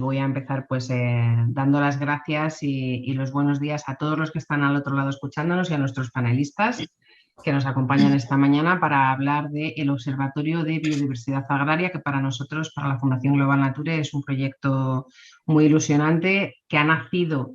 voy a empezar pues dando las gracias y los buenos días a todos los que están al otro lado escuchándonos y a nuestros panelistas que nos acompañan esta mañana para hablar del Observatorio de Biodiversidad Agraria, que para nosotros, para la Fundación Global Nature, es un proyecto muy ilusionante que ha nacido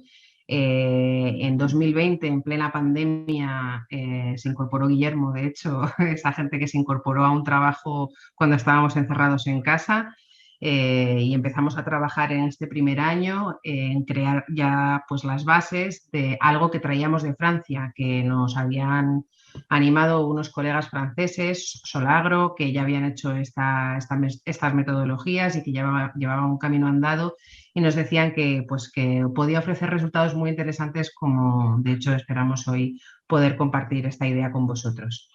en 2020, en plena pandemia. Se incorporó Guillermo, de hecho, esa gente que se incorporó a un trabajo cuando estábamos encerrados en casa. Y empezamos a trabajar en este primer año en crear ya pues las bases de algo que traíamos de Francia, que nos habían animado unos colegas franceses, Solagro, que ya habían hecho estas metodologías y que llevaban un camino andado, y nos decían que, pues, que podía ofrecer resultados muy interesantes, como de hecho esperamos hoy poder compartir esta idea con vosotros.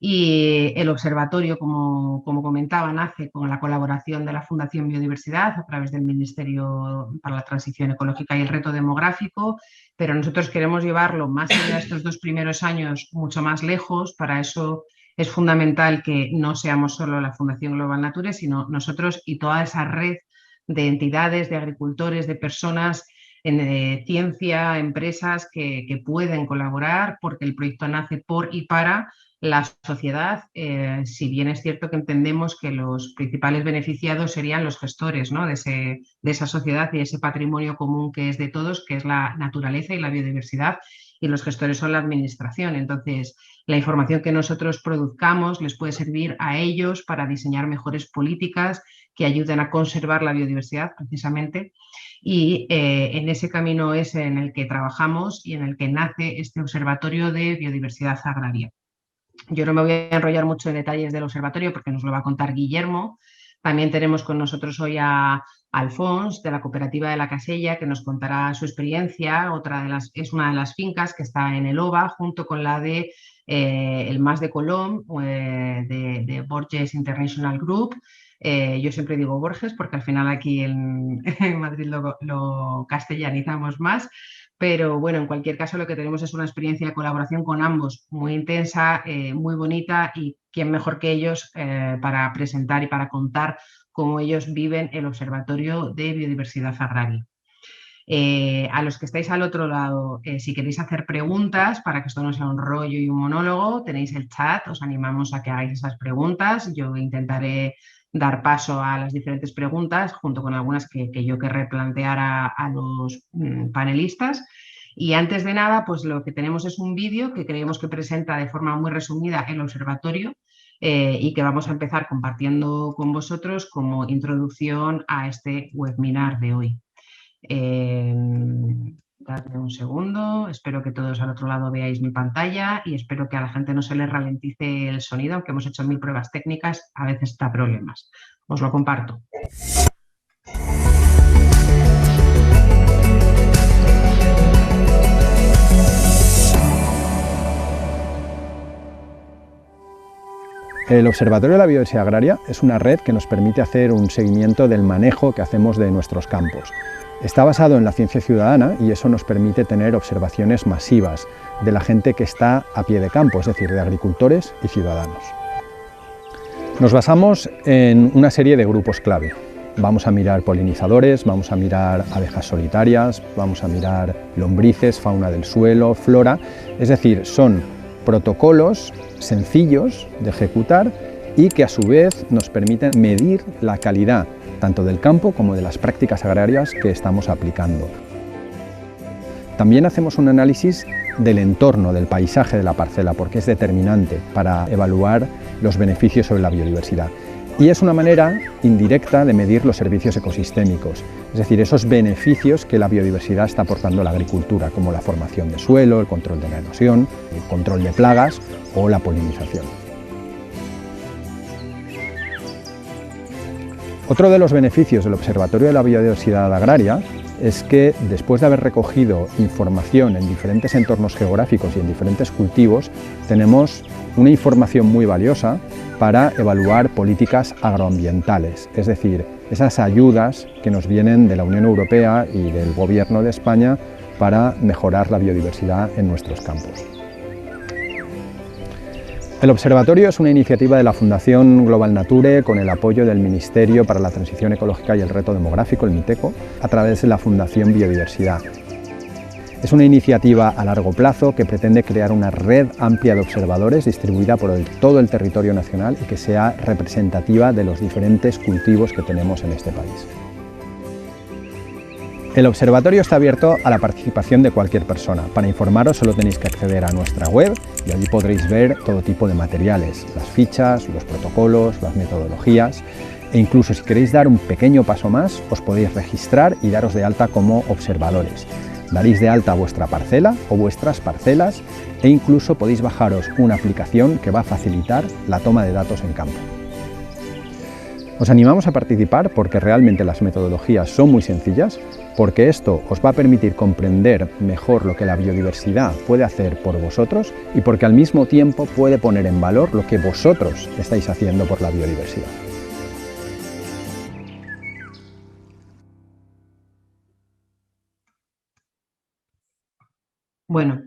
Y el observatorio, como comentaba, nace con la colaboración de la Fundación Biodiversidad a través del Ministerio para la Transición Ecológica y el Reto Demográfico, pero nosotros queremos llevarlo más allá de estos 2 primeros años, mucho más lejos. Para eso es fundamental que no seamos solo la Fundación Global Nature, sino nosotros y toda esa red de entidades, de agricultores, de personas en ciencia, empresas que pueden colaborar, porque el proyecto nace por y para la sociedad, si bien es cierto que entendemos que los principales beneficiados serían los gestores, ¿no?, de esa sociedad y ese patrimonio común que es de todos, que es la naturaleza y la biodiversidad, y los gestores son la administración. Entonces, la información que nosotros produzcamos les puede servir a ellos para diseñar mejores políticas que ayuden a conservar la biodiversidad, precisamente, y en ese camino es en el que trabajamos y en el que nace este Observatorio de Biodiversidad Agraria. Yo no me voy a enrollar mucho en detalles del observatorio porque nos lo va a contar Guillermo. También tenemos con nosotros hoy a Alfons, de la cooperativa de La Casella, que nos contará su experiencia. Es una de las fincas que está en el OVA, junto con la de el Mas de Colom, de Borges International Group. Yo siempre digo Borges porque al final aquí en Madrid lo castellanizamos más. Pero bueno, en cualquier caso lo que tenemos es una experiencia de colaboración con ambos muy intensa, muy bonita, y quién mejor que ellos para presentar y para contar cómo ellos viven el Observatorio de Biodiversidad Agraria. A los que estáis al otro lado, si queréis hacer preguntas, para que esto no sea un rollo y un monólogo, tenéis el chat, os animamos a que hagáis esas preguntas. Yo intentaré dar paso a las diferentes preguntas, junto con algunas que yo querré plantear a los panelistas. Y antes de nada, pues lo que tenemos es un vídeo que creemos que presenta de forma muy resumida el observatorio, y que vamos a empezar compartiendo con vosotros como introducción a este webinar de hoy. Dadme un segundo, espero que todos al otro lado veáis mi pantalla y espero que a la gente no se le ralentice el sonido, aunque hemos hecho 1000 pruebas técnicas, a veces da problemas. Os lo comparto. El Observatorio de la Biodiversidad Agraria es una red que nos permite hacer un seguimiento del manejo que hacemos de nuestros campos. Está basado en la ciencia ciudadana y eso nos permite tener observaciones masivas de la gente que está a pie de campo, es decir, de agricultores y ciudadanos. Nos basamos en una serie de grupos clave. Vamos a mirar polinizadores, vamos a mirar abejas solitarias, vamos a mirar lombrices, fauna del suelo, flora, es decir, son protocolos sencillos de ejecutar y que a su vez nos permiten medir la calidad tanto del campo como de las prácticas agrarias que estamos aplicando. También hacemos un análisis del entorno, del paisaje de la parcela, porque es determinante para evaluar los beneficios sobre la biodiversidad. Y es una manera indirecta de medir los servicios ecosistémicos, es decir, esos beneficios que la biodiversidad está aportando a la agricultura, como la formación de suelo, el control de la erosión, el control de plagas o la polinización. Otro de los beneficios del Observatorio de la Biodiversidad Agraria es que después de haber recogido información en diferentes entornos geográficos y en diferentes cultivos, tenemos una información muy valiosa para evaluar políticas agroambientales, es decir, esas ayudas que nos vienen de la Unión Europea y del Gobierno de España para mejorar la biodiversidad en nuestros campos. El observatorio es una iniciativa de la Fundación Global Nature con el apoyo del Ministerio para la Transición Ecológica y el Reto Demográfico, el MITECO, a través de la Fundación Biodiversidad. Es una iniciativa a largo plazo que pretende crear una red amplia de observadores distribuida por todo el territorio nacional y que sea representativa de los diferentes cultivos que tenemos en este país. El observatorio está abierto a la participación de cualquier persona. Para informaros solo tenéis que acceder a nuestra web y allí podréis ver todo tipo de materiales, las fichas, los protocolos, las metodologías e incluso si queréis dar un pequeño paso más os podéis registrar y daros de alta como observadores. Daréis de alta vuestra parcela o vuestras parcelas e incluso podéis bajaros una aplicación que va a facilitar la toma de datos en campo. Os animamos a participar porque realmente las metodologías son muy sencillas, porque esto os va a permitir comprender mejor lo que la biodiversidad puede hacer por vosotros y porque al mismo tiempo puede poner en valor lo que vosotros estáis haciendo por la biodiversidad. Bueno,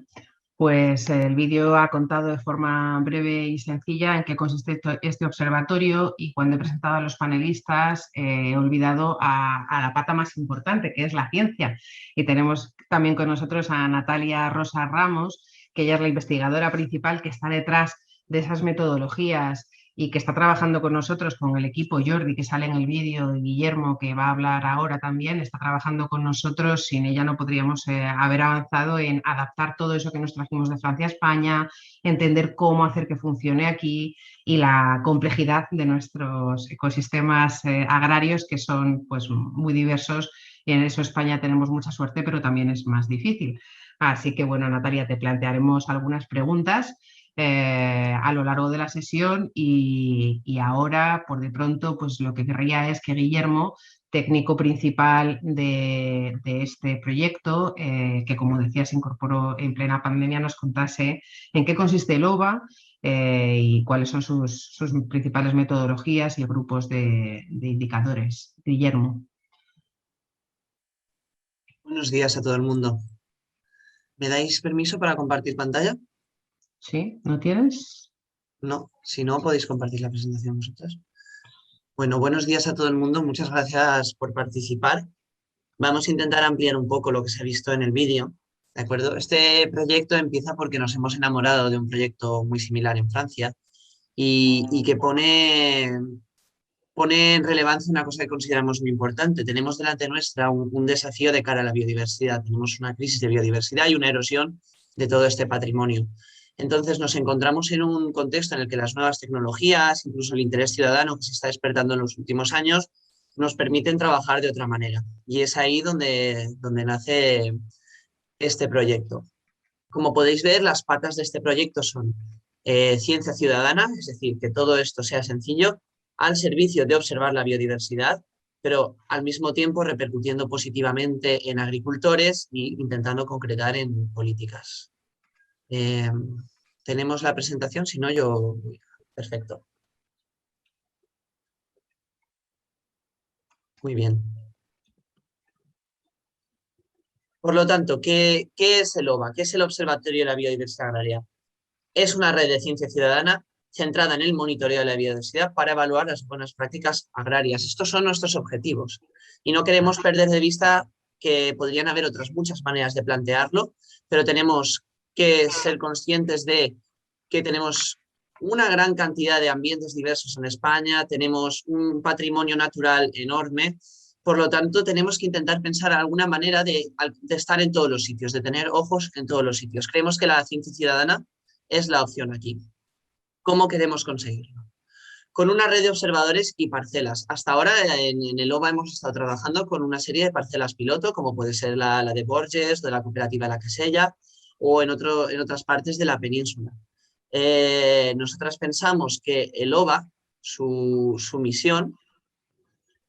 pues el vídeo ha contado de forma breve y sencilla en qué consiste este observatorio y cuando he presentado a los panelistas he olvidado a la pata más importante, que es la ciencia. Y tenemos también con nosotros a Natalia Rosa Ramos, que ella es la investigadora principal que está detrás de esas metodologías y que está trabajando con nosotros, con el equipo Jordi, que sale en el vídeo, y Guillermo, que va a hablar ahora también, está trabajando con nosotros. Sin ella no podríamos haber avanzado en adaptar todo eso que nos trajimos de Francia a España, entender cómo hacer que funcione aquí y la complejidad de nuestros ecosistemas agrarios, que son pues muy diversos, y en eso España tenemos mucha suerte, pero también es más difícil. Así que bueno, Natalia, te plantearemos algunas preguntas a lo largo de la sesión y ahora, por de pronto, pues lo que querría es que Guillermo, técnico principal de este proyecto, que como decía se incorporó en plena pandemia, nos contase en qué consiste el OVA y cuáles son sus principales metodologías y grupos de indicadores. Guillermo. Buenos días a todo el mundo. ¿Me dais permiso para compartir pantalla? ¿Sí? ¿No tienes? No, si no, podéis compartir la presentación vosotros. Bueno, buenos días a todo el mundo. Muchas gracias por participar. Vamos a intentar ampliar un poco lo que se ha visto en el vídeo, ¿de acuerdo? Este proyecto empieza porque nos hemos enamorado de un proyecto muy similar en Francia y que pone en relevancia una cosa que consideramos muy importante. Tenemos delante nuestra un desafío de cara a la biodiversidad. Tenemos una crisis de biodiversidad y una erosión de todo este patrimonio. Entonces nos encontramos en un contexto en el que las nuevas tecnologías, incluso el interés ciudadano que se está despertando en los últimos años, nos permiten trabajar de otra manera. Y es ahí donde nace este proyecto. Como podéis ver, las patas de este proyecto son ciencia ciudadana, es decir, que todo esto sea sencillo, al servicio de observar la biodiversidad, pero al mismo tiempo repercutiendo positivamente en agricultores e intentando concretar en políticas. Tenemos la presentación, si no yo... Perfecto. Muy bien. Por lo tanto, ¿qué es el OVA? ¿Qué es el Observatorio de la Biodiversidad Agraria? Es una red de ciencia ciudadana centrada en el monitoreo de la biodiversidad para evaluar las buenas prácticas agrarias. Estos son nuestros objetivos y no queremos perder de vista que podrían haber otras muchas maneras de plantearlo, pero tenemos que ser conscientes de que tenemos una gran cantidad de ambientes diversos en España, tenemos un patrimonio natural enorme, por lo tanto tenemos que intentar pensar alguna manera de estar en todos los sitios, de tener ojos en todos los sitios. Creemos que la ciencia ciudadana es la opción aquí. ¿Cómo queremos conseguirlo? Con una red de observadores y parcelas. Hasta ahora en el OVA hemos estado trabajando con una serie de parcelas piloto, como puede ser la de Borges, de la cooperativa La Casella, o en otras partes de la península. Nosotras pensamos que el OVA, su misión,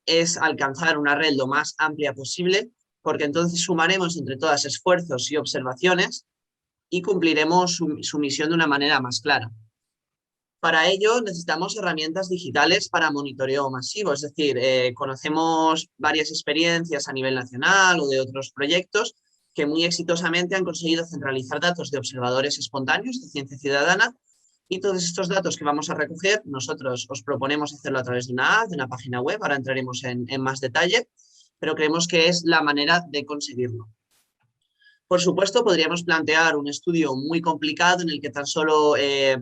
es alcanzar una red lo más amplia posible, porque entonces sumaremos entre todas esfuerzos y observaciones y cumpliremos su misión de una manera más clara. Para ello necesitamos herramientas digitales para monitoreo masivo, es decir, conocemos varias experiencias a nivel nacional o de otros proyectos que muy exitosamente han conseguido centralizar datos de observadores espontáneos de ciencia ciudadana Y todos estos datos que vamos a recoger, nosotros os proponemos hacerlo a través de una app, de una página web, ahora entraremos en más detalle, pero creemos que es la manera de conseguirlo. Por supuesto, podríamos plantear un estudio muy complicado en el que tan solo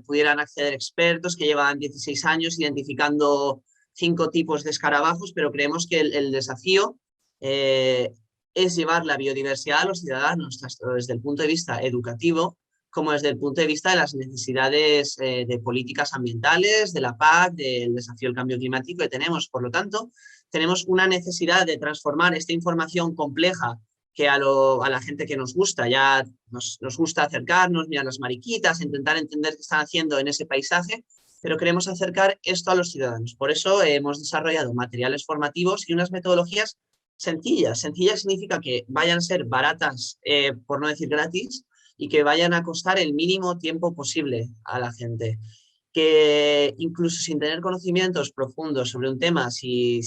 pudieran acceder expertos que llevan 16 años identificando 5 tipos de escarabajos, pero creemos que el desafío es llevar la biodiversidad a los ciudadanos, tanto desde el punto de vista educativo como desde el punto de vista de las necesidades de políticas ambientales, de la PAC, del desafío del cambio climático que tenemos. Por lo tanto, tenemos una necesidad de transformar esta información compleja que a la gente que nos gusta, ya nos gusta acercarnos, mirar las mariquitas, intentar entender qué están haciendo en ese paisaje, pero queremos acercar esto a los ciudadanos. Por eso hemos desarrollado materiales formativos y unas metodologías sencillas. Sencillas significa que vayan a ser baratas, por no decir gratis, y que vayan a costar el mínimo tiempo posible a la gente. Que incluso sin tener conocimientos profundos sobre un tema, si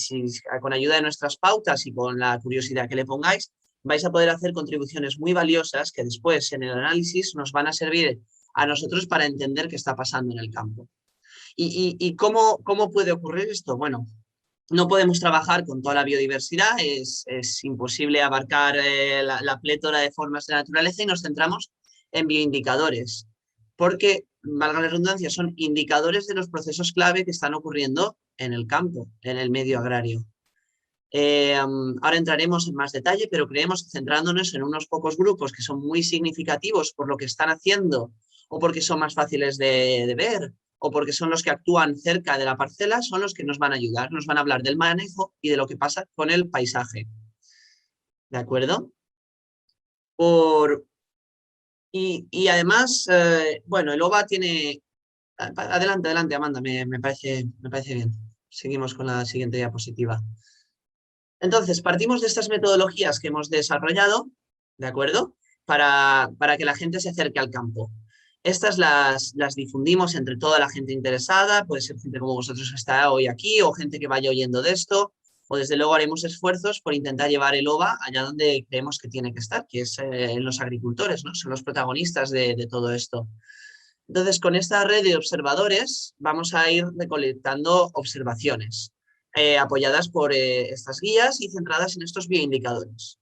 con ayuda de nuestras pautas y con la curiosidad que le pongáis, vais a poder hacer contribuciones muy valiosas que después en el análisis nos van a servir a nosotros para entender qué está pasando en el campo. ¿Y cómo puede ocurrir esto? Bueno, no podemos trabajar con toda la biodiversidad, es imposible abarcar la plétora de formas de la naturaleza y nos centramos en bioindicadores, porque, valga la redundancia, son indicadores de los procesos clave que están ocurriendo en el campo, en el medio agrario. Ahora entraremos en más detalle, pero creemos que centrándonos en unos pocos grupos que son muy significativos por lo que están haciendo o porque son más fáciles de ver o porque son los que actúan cerca de la parcela, son los que nos van a ayudar, nos van a hablar del manejo y de lo que pasa con el paisaje. ¿De acuerdo? Y además, bueno, el OVA tiene... Adelante, Amanda, me parece bien. Seguimos con la siguiente diapositiva. Entonces, partimos de estas metodologías que hemos desarrollado, ¿de acuerdo? Para que la gente se acerque al campo. Estas las difundimos entre toda la gente interesada, puede ser gente como vosotros que está hoy aquí o gente que vaya oyendo de esto, o desde luego haremos esfuerzos por intentar llevar el OVA allá donde creemos que tiene que estar, que es en los agricultores, ¿no? Son los protagonistas de todo esto. Entonces, con esta red de observadores vamos a ir recolectando observaciones apoyadas por estas guías y centradas en estos bioindicadores.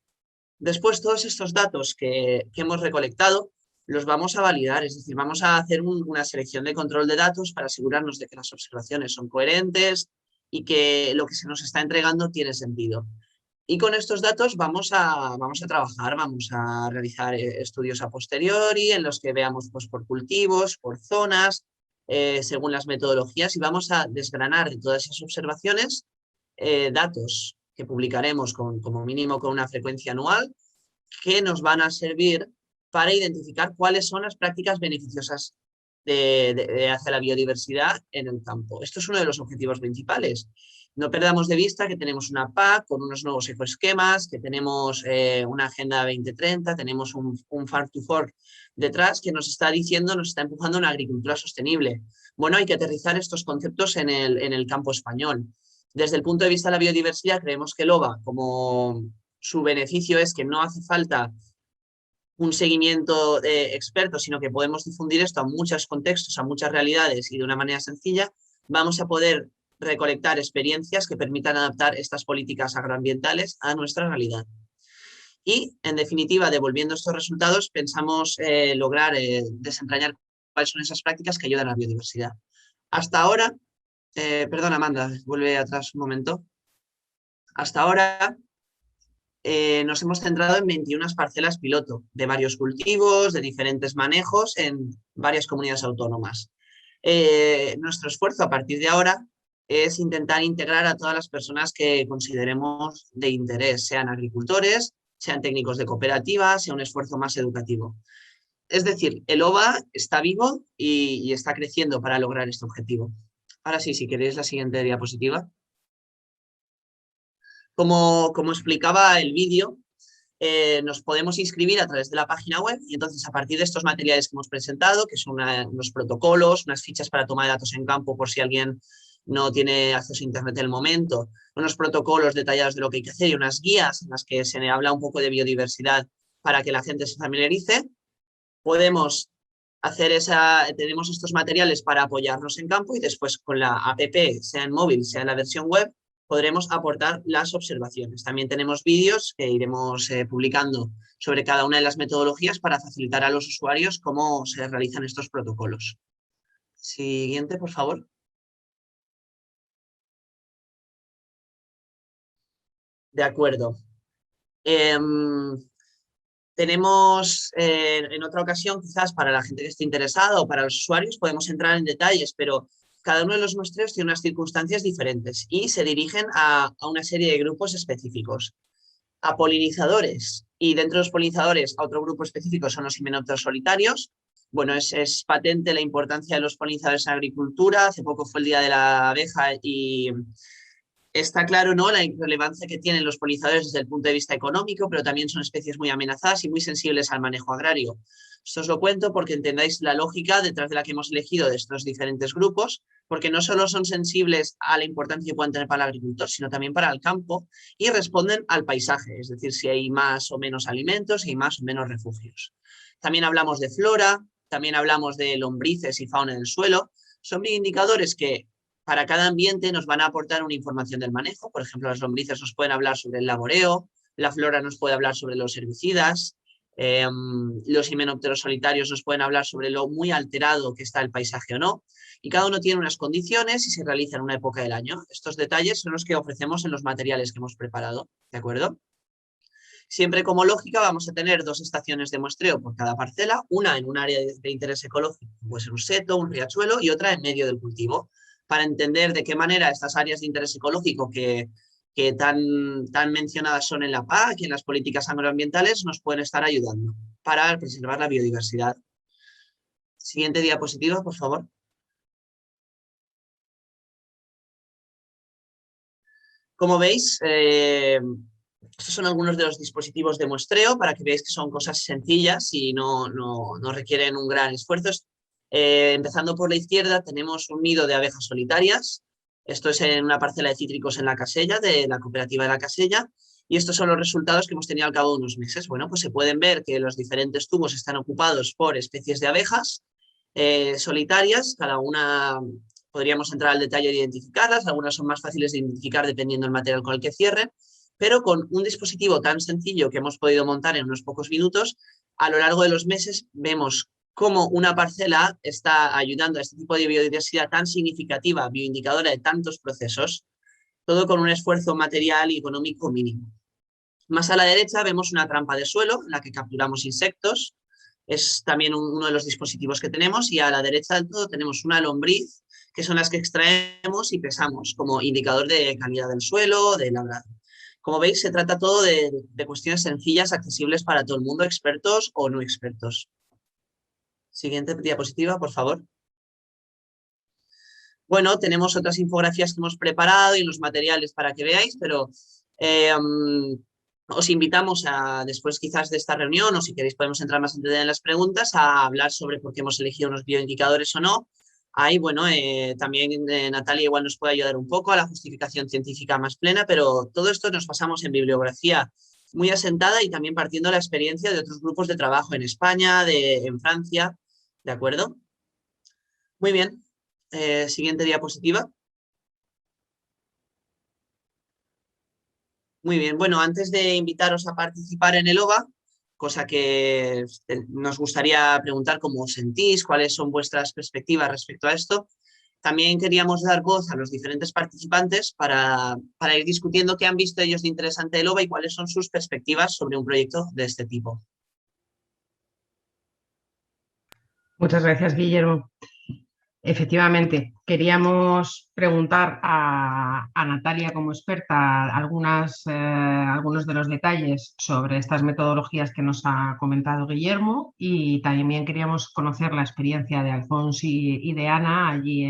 Después, todos estos datos que hemos recolectado los vamos a validar, es decir, vamos a hacer una selección de control de datos para asegurarnos de que las observaciones son coherentes y que lo que se nos está entregando tiene sentido. Y con estos datos vamos a trabajar, vamos a realizar estudios a posteriori en los que veamos pues, por cultivos, por zonas, según las metodologías, y vamos a desgranar de todas esas observaciones datos que publicaremos como mínimo con una frecuencia anual que nos van a servir para identificar cuáles son las prácticas beneficiosas hacia la biodiversidad en el campo. Esto es uno de los objetivos principales. No perdamos de vista que tenemos una PAC con unos nuevos ecoesquemas, que tenemos una Agenda 2030, tenemos un Farm to Fork detrás que nos está diciendo, nos está empujando a una agricultura sostenible. Bueno, hay que aterrizar estos conceptos en el campo español. Desde el punto de vista de la biodiversidad, creemos que el OVA, como su beneficio es que no hace falta un seguimiento de expertos, sino que podemos difundir esto a muchos contextos, a muchas realidades y de una manera sencilla, vamos a poder recolectar experiencias que permitan adaptar estas políticas agroambientales a nuestra realidad. Y, en definitiva, devolviendo estos resultados, pensamos lograr desentrañar cuáles son esas prácticas que ayudan a la biodiversidad. Hasta ahora, perdón, Amanda, vuelve atrás un momento. Hasta ahora nos hemos centrado en 21 parcelas piloto de varios cultivos, de diferentes manejos en varias comunidades autónomas. Nuestro esfuerzo a partir de ahora es intentar integrar a todas las personas que consideremos de interés, sean agricultores, sean técnicos de cooperativa, sea un esfuerzo más educativo. Es decir, el OVA está vivo y está creciendo para lograr este objetivo. Ahora sí, si queréis la siguiente diapositiva. Como explicaba el vídeo, nos podemos inscribir a través de la página web y entonces a partir de estos materiales que hemos presentado, que son unos protocolos, unas fichas para toma de datos en campo por si alguien no tiene acceso a internet en el momento, unos protocolos detallados de lo que hay que hacer y unas guías en las que se habla un poco de biodiversidad para que la gente se familiarice, podemos tenemos estos materiales para apoyarnos en campo y después con la app, sea en móvil, sea en la versión web, podremos aportar las observaciones. También tenemos vídeos que iremos publicando sobre cada una de las metodologías para facilitar a los usuarios cómo se realizan estos protocolos. Siguiente, por favor. De acuerdo. Tenemos en otra ocasión, quizás para la gente que esté interesada o para los usuarios, podemos entrar en detalles, pero cada uno de los muestreos tiene unas circunstancias diferentes y se dirigen a una serie de grupos específicos. A polinizadores, y dentro de los polinizadores a otro grupo específico son los himenópteros solitarios. Bueno, es patente la importancia de los polinizadores en agricultura. Hace poco fue el Día de la Abeja y está claro, ¿no?, la relevancia que tienen los polinizadores desde el punto de vista económico, pero también son especies muy amenazadas y muy sensibles al manejo agrario. Esto os lo cuento porque entendáis la lógica detrás de la que hemos elegido de estos diferentes grupos, porque no solo son sensibles a la importancia que pueden tener para el agricultor, sino también para el campo y responden al paisaje, es decir, si hay más o menos alimentos, si hay más o menos refugios. También hablamos de flora, también hablamos de lombrices y fauna del suelo. Son indicadores que para cada ambiente nos van a aportar una información del manejo. Por ejemplo, las lombrices nos pueden hablar sobre el laboreo, la flora nos puede hablar sobre los herbicidas, los himenópteros solitarios nos pueden hablar sobre lo muy alterado que está el paisaje o no, y cada uno tiene unas condiciones y se realiza en una época del año. Estos detalles son los que ofrecemos en los materiales que hemos preparado, ¿de acuerdo? Siempre como lógica vamos a tener 2 estaciones de muestreo por cada parcela, una en un área de interés ecológico, puede ser un seto, un riachuelo, y otra en medio del cultivo, para entender de qué manera estas áreas de interés ecológico que tan mencionadas son en la PAC y en las políticas agroambientales nos pueden estar ayudando para preservar la biodiversidad. Siguiente diapositiva, por favor. Como veis, estos son algunos de los dispositivos de muestreo para que veáis que son cosas sencillas y no requieren un gran esfuerzo. Empezando por la izquierda tenemos un nido de abejas solitarias. Esto es en una parcela de cítricos en La Casella, de la cooperativa de La Casella, y estos son los resultados que hemos tenido al cabo de unos meses. Bueno, pues se pueden ver que los diferentes tubos están ocupados por especies de abejas solitarias. Cada una podríamos entrar al detalle de identificarlas, algunas son más fáciles de identificar dependiendo del material con el que cierren, pero con un dispositivo tan sencillo que hemos podido montar en unos pocos minutos, a lo largo de los meses vemos cómo una parcela está ayudando a este tipo de biodiversidad tan significativa, bioindicadora de tantos procesos, todo con un esfuerzo material y económico mínimo. Más a la derecha vemos una trampa de suelo en la que capturamos insectos, es también uno de los dispositivos que tenemos, y a la derecha del todo tenemos una lombriz, que son las que extraemos y pesamos como indicador de calidad del suelo, de labrado. Como veis, se trata todo de cuestiones sencillas, accesibles para todo el mundo, expertos o no expertos. Siguiente diapositiva, por favor. Bueno, tenemos otras infografías que hemos preparado y los materiales para que veáis, pero os invitamos a, después quizás de esta reunión, o si queréis podemos entrar más en detalle en las preguntas, a hablar sobre por qué hemos elegido unos bioindicadores o no. Ahí, bueno, también Natalia igual nos puede ayudar un poco a la justificación científica más plena, pero todo esto nos basamos en bibliografía muy asentada y también partiendo de la experiencia de otros grupos de trabajo en España, en Francia, ¿de acuerdo? Muy bien. Siguiente diapositiva. Muy bien. Bueno, antes de invitaros a participar en el OVA, cosa que nos gustaría preguntar cómo os sentís, cuáles son vuestras perspectivas respecto a esto, también queríamos dar voz a los diferentes participantes para ir discutiendo qué han visto ellos de interesante del OVA y cuáles son sus perspectivas sobre un proyecto de este tipo. Muchas gracias, Guillermo. Efectivamente, queríamos preguntar a Natalia como experta algunos de los detalles sobre estas metodologías que nos ha comentado Guillermo, y también queríamos conocer la experiencia de Alfons y de Ana allí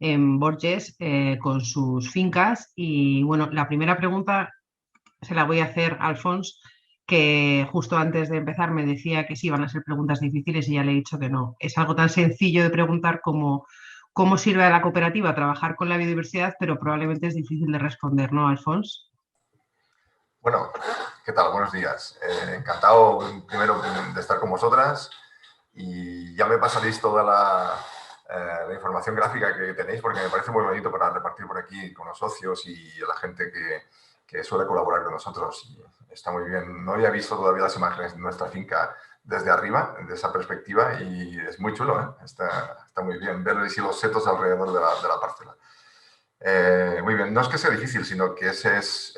en Borges con sus fincas. Y bueno, la primera pregunta se la voy a hacer a Alfons, que justo antes de empezar me decía que sí iban a ser preguntas difíciles y ya le he dicho que no. Es algo tan sencillo de preguntar como cómo sirve a la cooperativa trabajar con la biodiversidad, pero probablemente es difícil de responder, ¿no, Alfons? Bueno, ¿qué tal? Buenos días. Encantado primero de estar con vosotras y ya me pasaréis toda la información gráfica que tenéis, porque me parece muy bonito para repartir por aquí con los socios y la gente que suele colaborar con nosotros. Y está muy bien. No había visto todavía las imágenes de nuestra finca desde arriba, de esa perspectiva, y es muy chulo, ¿eh? Está muy bien ver los setos alrededor de la parcela. Muy bien, no es que sea difícil, sino que ese es,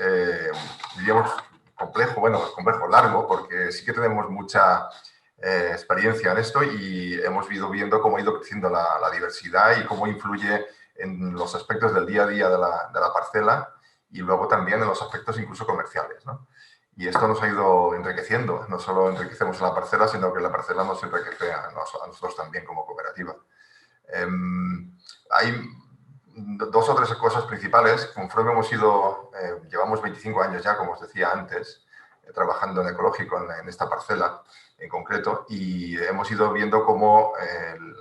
diríamos, complejo, largo, porque sí que tenemos mucha experiencia en esto y hemos ido viendo cómo ha ido creciendo la diversidad y cómo influye en los aspectos del día a día de la parcela y luego también en los aspectos incluso comerciales, ¿no? Y esto nos ha ido enriqueciendo. No solo enriquecemos a la parcela, sino que la parcela nos enriquece a nosotros también como cooperativa. Hay dos o tres cosas principales. Conforme hemos ido, llevamos 25 años ya, como os decía antes, trabajando en ecológico en esta parcela en concreto, y hemos ido viendo cómo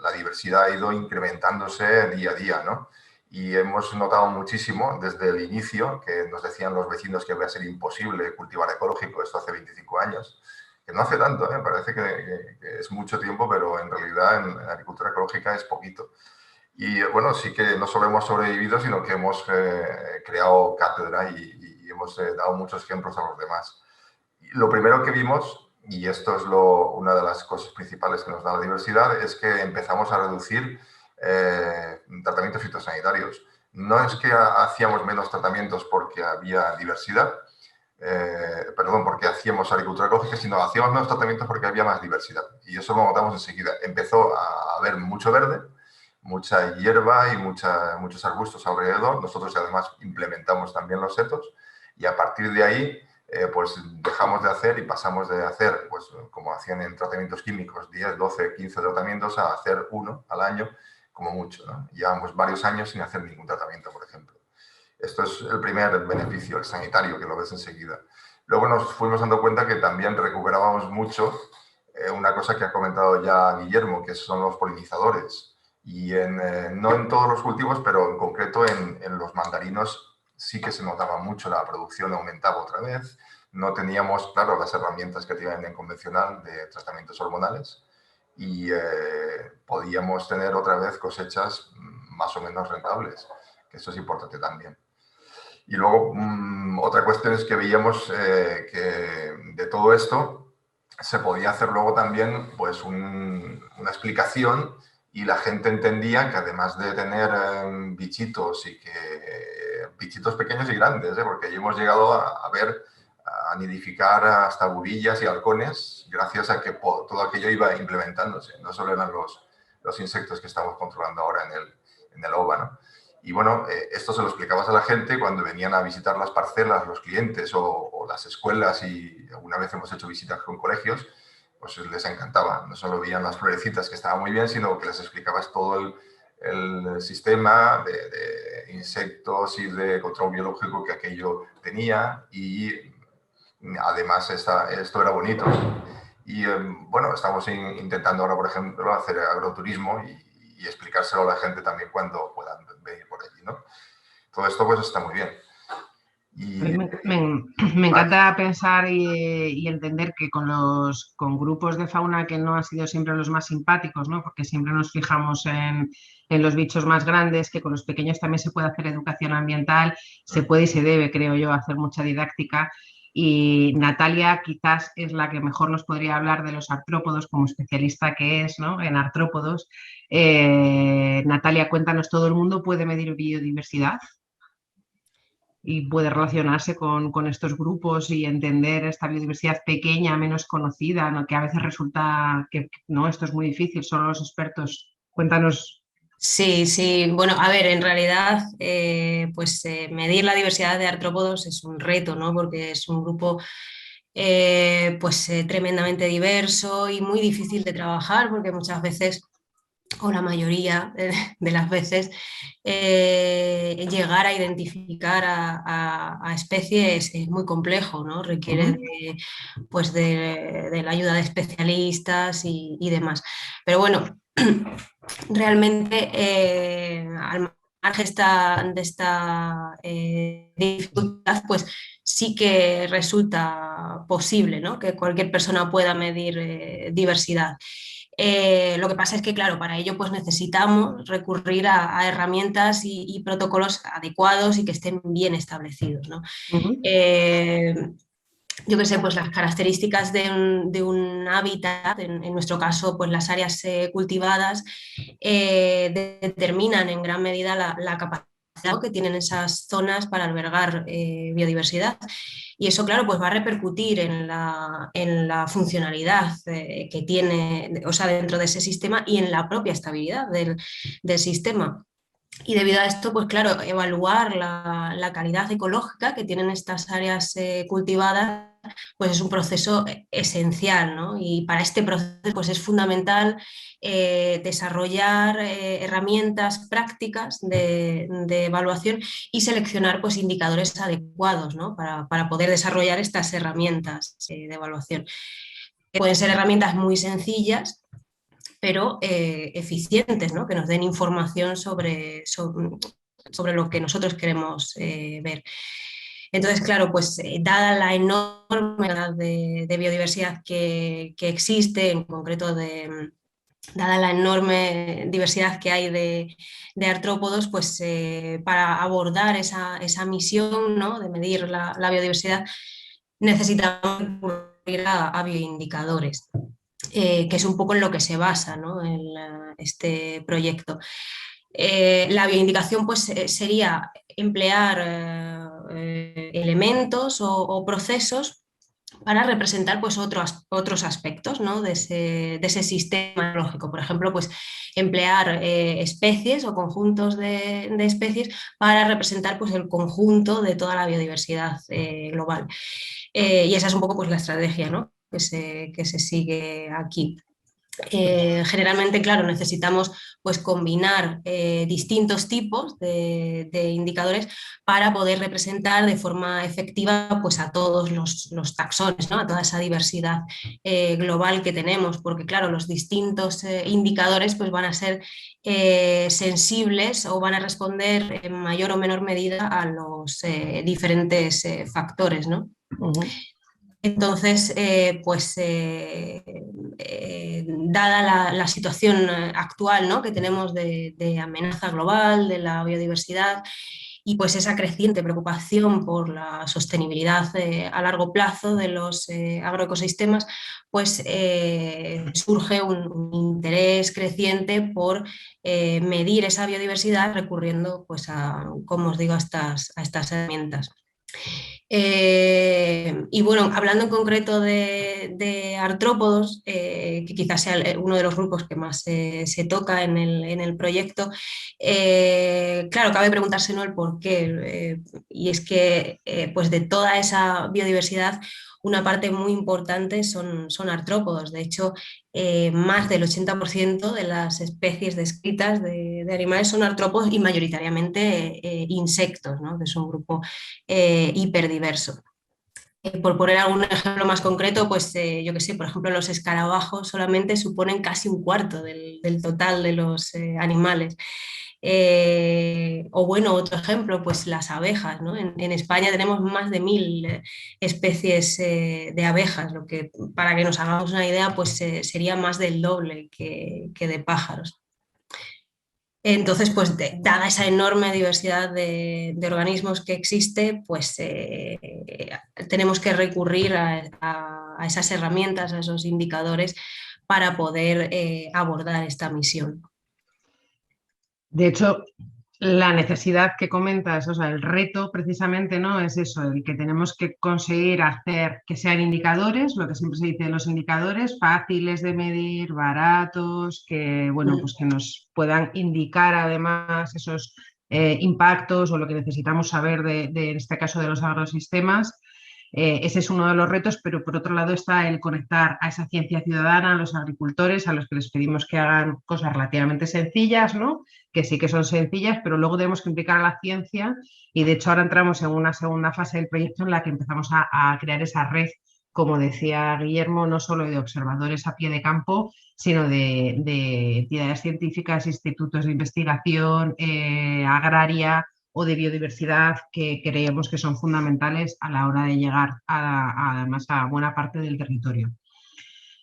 la diversidad ha ido incrementándose día a día, ¿no? Y hemos notado muchísimo desde el inicio, que nos decían los vecinos que iba a ser imposible cultivar ecológico, esto hace 25 años, que no hace tanto, ¿eh? Parece que es mucho tiempo, pero en realidad en agricultura ecológica es poquito. Y bueno, sí que no solo hemos sobrevivido, sino que hemos creado cátedra y hemos dado muchos ejemplos a los demás. Y lo primero que vimos, y esto es una de las cosas principales que nos da la diversidad, es que empezamos a reducir tratamientos fitosanitarios. No es que hacíamos menos tratamientos porque había diversidad, porque hacíamos agricultura ecológica, sino hacíamos menos tratamientos porque había más diversidad. Y eso lo notamos enseguida. Empezó a haber mucho verde, mucha hierba y muchos arbustos alrededor. Nosotros además implementamos también los setos y a partir de ahí pues dejamos de hacer y pasamos de hacer, pues como hacían en tratamientos químicos, 10, 12, 15 tratamientos a hacer uno al año como mucho, ¿no? Llevamos varios años sin hacer ningún tratamiento, por ejemplo. Esto es el primer beneficio, el sanitario, que lo ves enseguida. Luego nos fuimos dando cuenta que también recuperábamos mucho una cosa que ha comentado ya Guillermo, que son los polinizadores. Y no en todos los cultivos, pero en concreto en los mandarinos sí que se notaba mucho, la producción aumentaba otra vez. No teníamos, claro, las herramientas que tienen en convencional de tratamientos hormonales y podíamos tener otra vez cosechas más o menos rentables, que eso es importante también. Y luego otra cuestión es que veíamos que de todo esto se podía hacer luego también pues una explicación y la gente entendía que además de tener bichitos y bichitos pequeños y grandes, porque ahí hemos llegado a ver, a nidificar hasta burillas y halcones gracias a que todo aquello iba implementándose. No solo eran los insectos que estamos controlando ahora en el OVA, ¿no? Y bueno, esto se lo explicabas a la gente cuando venían a visitar las parcelas, los clientes o las escuelas, y alguna vez hemos hecho visitas con colegios, pues les encantaba. No solo veían las florecitas, que estaban muy bien, sino que les explicabas todo el sistema de insectos y de control biológico que aquello tenía, y además esto era bonito. Y bueno, estamos intentando ahora, por ejemplo, hacer agroturismo y explicárselo a la gente también cuando puedan venir por allí, ¿no? Todo esto pues está muy bien. Me encanta pensar y entender que con grupos de fauna que no han sido siempre los más simpáticos, ¿no? Porque siempre nos fijamos en los bichos más grandes, que con los pequeños también se puede hacer educación ambiental, se puede y se debe, creo yo, hacer mucha didáctica. Y Natalia quizás es la que mejor nos podría hablar de los artrópodos como especialista que es, ¿no? En artrópodos. Natalia, cuéntanos, ¿todo el mundo puede medir biodiversidad y puede relacionarse con estos grupos y entender esta biodiversidad pequeña, menos conocida, ¿no? Que a veces resulta que no, esto es muy difícil, solo los expertos? Cuéntanos. Sí, bueno, a ver, en realidad, medir la diversidad de artrópodos es un reto, ¿no? Porque es un grupo tremendamente diverso y muy difícil de trabajar, porque muchas veces, o la mayoría de las veces, llegar a identificar a especies es muy complejo, ¿no? Requiere de la ayuda de especialistas y demás. Pero bueno, realmente al margen de esta dificultad, pues sí que resulta posible, ¿no? Que cualquier persona pueda medir diversidad. Lo que pasa es que, claro, para ello pues necesitamos recurrir a herramientas y protocolos adecuados y que estén bien establecidos, ¿no? Yo qué sé, pues las características de un hábitat, en nuestro caso, pues las áreas cultivadas, determinan en gran medida la capacidad que tienen esas zonas para albergar biodiversidad. Y eso, claro, pues va a repercutir en la funcionalidad que tiene, o sea, dentro de ese sistema y en la propia estabilidad del sistema. Y debido a esto, pues claro, evaluar la calidad ecológica que tienen estas áreas cultivadas, pues es un proceso esencial, ¿no? Y para este proceso, pues es fundamental desarrollar herramientas prácticas de evaluación y seleccionar pues indicadores adecuados, ¿no? Para poder desarrollar estas herramientas de evaluación. Pueden ser herramientas muy sencillas, pero eficientes, ¿no? Que nos den información sobre lo que nosotros queremos ver. Entonces, claro, pues dada la enorme cantidad de biodiversidad que existe, en concreto dada la enorme diversidad que hay de artrópodos, pues para abordar esa misión, ¿no? De medir la biodiversidad, necesitamos recurrir a bioindicadores. Que es un poco en lo que se basa, ¿no? Este proyecto. La bioindicación pues, sería emplear elementos o procesos para representar pues, otros aspectos, ¿no? de ese sistema biológico. Por ejemplo, pues, emplear especies o conjuntos de especies para representar pues, el conjunto de toda la biodiversidad global. Y esa es un poco pues, la estrategia, ¿no? que se sigue aquí. Generalmente, claro, necesitamos pues, combinar distintos tipos de indicadores para poder representar de forma efectiva pues, a todos los taxones, ¿no? A toda esa diversidad global que tenemos, porque claro, los distintos indicadores pues, van a ser sensibles o van a responder en mayor o menor medida a los diferentes factores, ¿no? Entonces, dada la situación actual, ¿no? que tenemos de amenaza global de la biodiversidad y pues esa creciente preocupación por la sostenibilidad a largo plazo de los agroecosistemas, pues surge un interés creciente por medir esa biodiversidad recurriendo, pues como os digo, a estas herramientas. Y bueno, hablando en concreto de artrópodos, que quizás sea uno de los grupos que más se toca en el proyecto, claro, cabe preguntarse, ¿no? El por qué. Y es que pues de toda esa biodiversidad, una parte muy importante son artrópodos. De hecho, más del 80% de las especies descritas de animales son artrópodos y mayoritariamente insectos, ¿no? Que es un grupo hiperdiverso. Por poner algún ejemplo más concreto, pues yo que sé, por ejemplo, los escarabajos solamente suponen casi un cuarto del total de los animales. O bueno, otro ejemplo, pues las abejas, ¿no? En España tenemos más de 1000 especies de abejas, lo que para que nos hagamos una idea, pues sería más del doble que de pájaros. Entonces, pues dada esa enorme diversidad de organismos que existe, pues tenemos que recurrir a esas herramientas, a esos indicadores para poder abordar esta misión. De hecho, la necesidad que comentas, o sea, el reto precisamente, ¿no? Es eso, el que tenemos que conseguir hacer que sean indicadores, lo que siempre se dice, los indicadores fáciles de medir, baratos, que, bueno, pues que nos puedan indicar además esos impactos o lo que necesitamos saber en este caso de los agrosistemas. Ese es uno de los retos, pero por otro lado está el conectar a esa ciencia ciudadana, a los agricultores, a los que les pedimos que hagan cosas relativamente sencillas, ¿no? Que sí que son sencillas, pero luego tenemos que implicar a la ciencia y de hecho ahora entramos en una segunda fase del proyecto en la que empezamos a crear esa red, como decía Guillermo, no solo de observadores a pie de campo, sino de entidades científicas, institutos de investigación agraria o de biodiversidad que creemos que son fundamentales a la hora de llegar además a buena parte del territorio.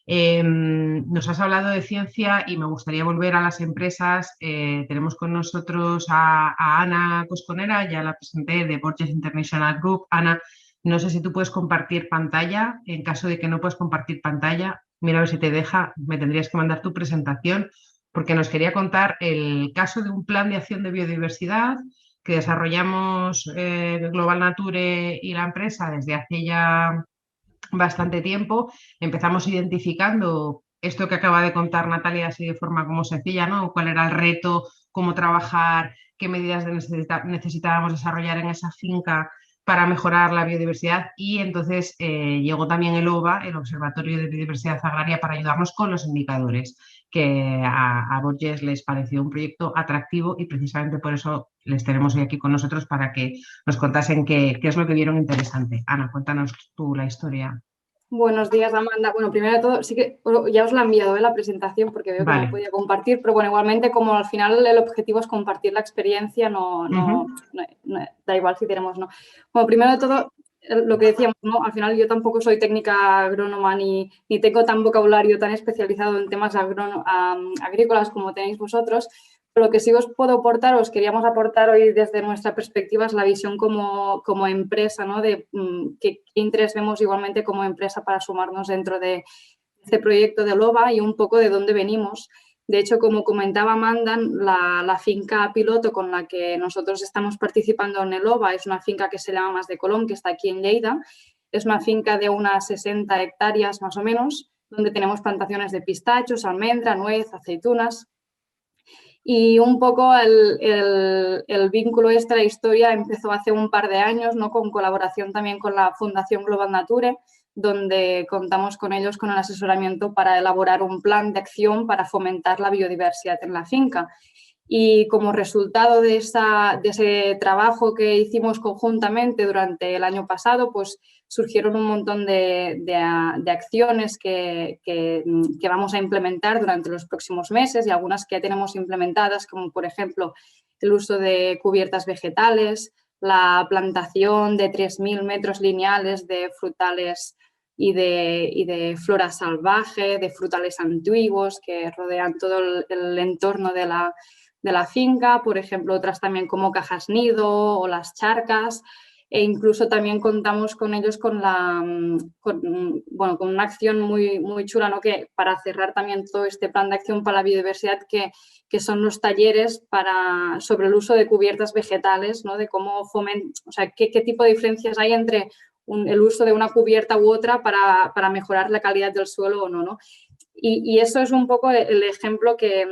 Nos has hablado de ciencia y me gustaría volver a las empresas. Tenemos con nosotros a Ana Cosconera, ya la presenté, de Borges International Group. Ana, no sé si tú puedes compartir pantalla. En caso de que no puedas compartir pantalla, mira a ver si te deja, me tendrías que mandar tu presentación, porque nos quería contar el caso de un plan de acción de biodiversidad que desarrollamos Global Nature y la empresa desde hace ya bastante tiempo. Empezamos identificando esto que acaba de contar Natalia así de forma como sencilla, ¿no? ¿Cuál era el reto, cómo trabajar, qué medidas necesitábamos desarrollar en esa finca para mejorar la biodiversidad? Y entonces llegó también el OVA, el Observatorio de Biodiversidad Agraria, para ayudarnos con los indicadores, que a Borges les pareció un proyecto atractivo y precisamente por eso les tenemos hoy aquí con nosotros para que nos contasen qué es lo que vieron interesante. Ana, cuéntanos tú la historia. Buenos días, Amanda. Bueno, primero de todo, sí que ya os la he enviado la presentación porque veo que no podía compartir, pero bueno, igualmente como al final el objetivo es compartir la experiencia, da igual si tenemos no. Bueno, primero de todo, lo que decíamos, ¿no? Al final yo tampoco soy técnica agrónoma ni tengo tan vocabulario tan especializado en temas agrícolas como tenéis vosotros. Lo que sí os puedo aportar, os queríamos aportar hoy desde nuestra perspectiva es la visión como empresa, ¿no? De qué interés vemos igualmente como empresa para sumarnos dentro de este proyecto de LOBA y un poco de dónde venimos. De hecho, como comentaba Amanda, la finca piloto con la que nosotros estamos participando en el LOBA es una finca que se llama Mas de Colom, que está aquí en Lleida. Es una finca de unas 60 hectáreas más o menos, donde tenemos plantaciones de pistachos, almendra, nuez, aceitunas. Y un poco el vínculo la historia empezó hace un par de años, ¿no? Con colaboración también con la Fundación Global Nature, donde contamos con ellos con el asesoramiento para elaborar un plan de acción para fomentar la biodiversidad en la finca. Y como resultado de ese trabajo que hicimos conjuntamente durante el año pasado, pues surgieron un montón de acciones que vamos a implementar durante los próximos meses y algunas que ya tenemos implementadas, como por ejemplo el uso de cubiertas vegetales, la plantación de 3.000 metros lineales de frutales y de flora salvaje, de frutales antiguos que rodean todo el entorno de la finca, por ejemplo, otras también como cajas nido o las charcas, e incluso también contamos con ellos con una acción muy, muy chula, ¿no? Que para cerrar también todo este plan de acción para la biodiversidad, que son los talleres sobre el uso de cubiertas vegetales, ¿no? De cómo o sea, qué tipo de diferencias hay entre el uso de una cubierta u otra para mejorar la calidad del suelo o no, ¿no? Y eso es un poco el ejemplo que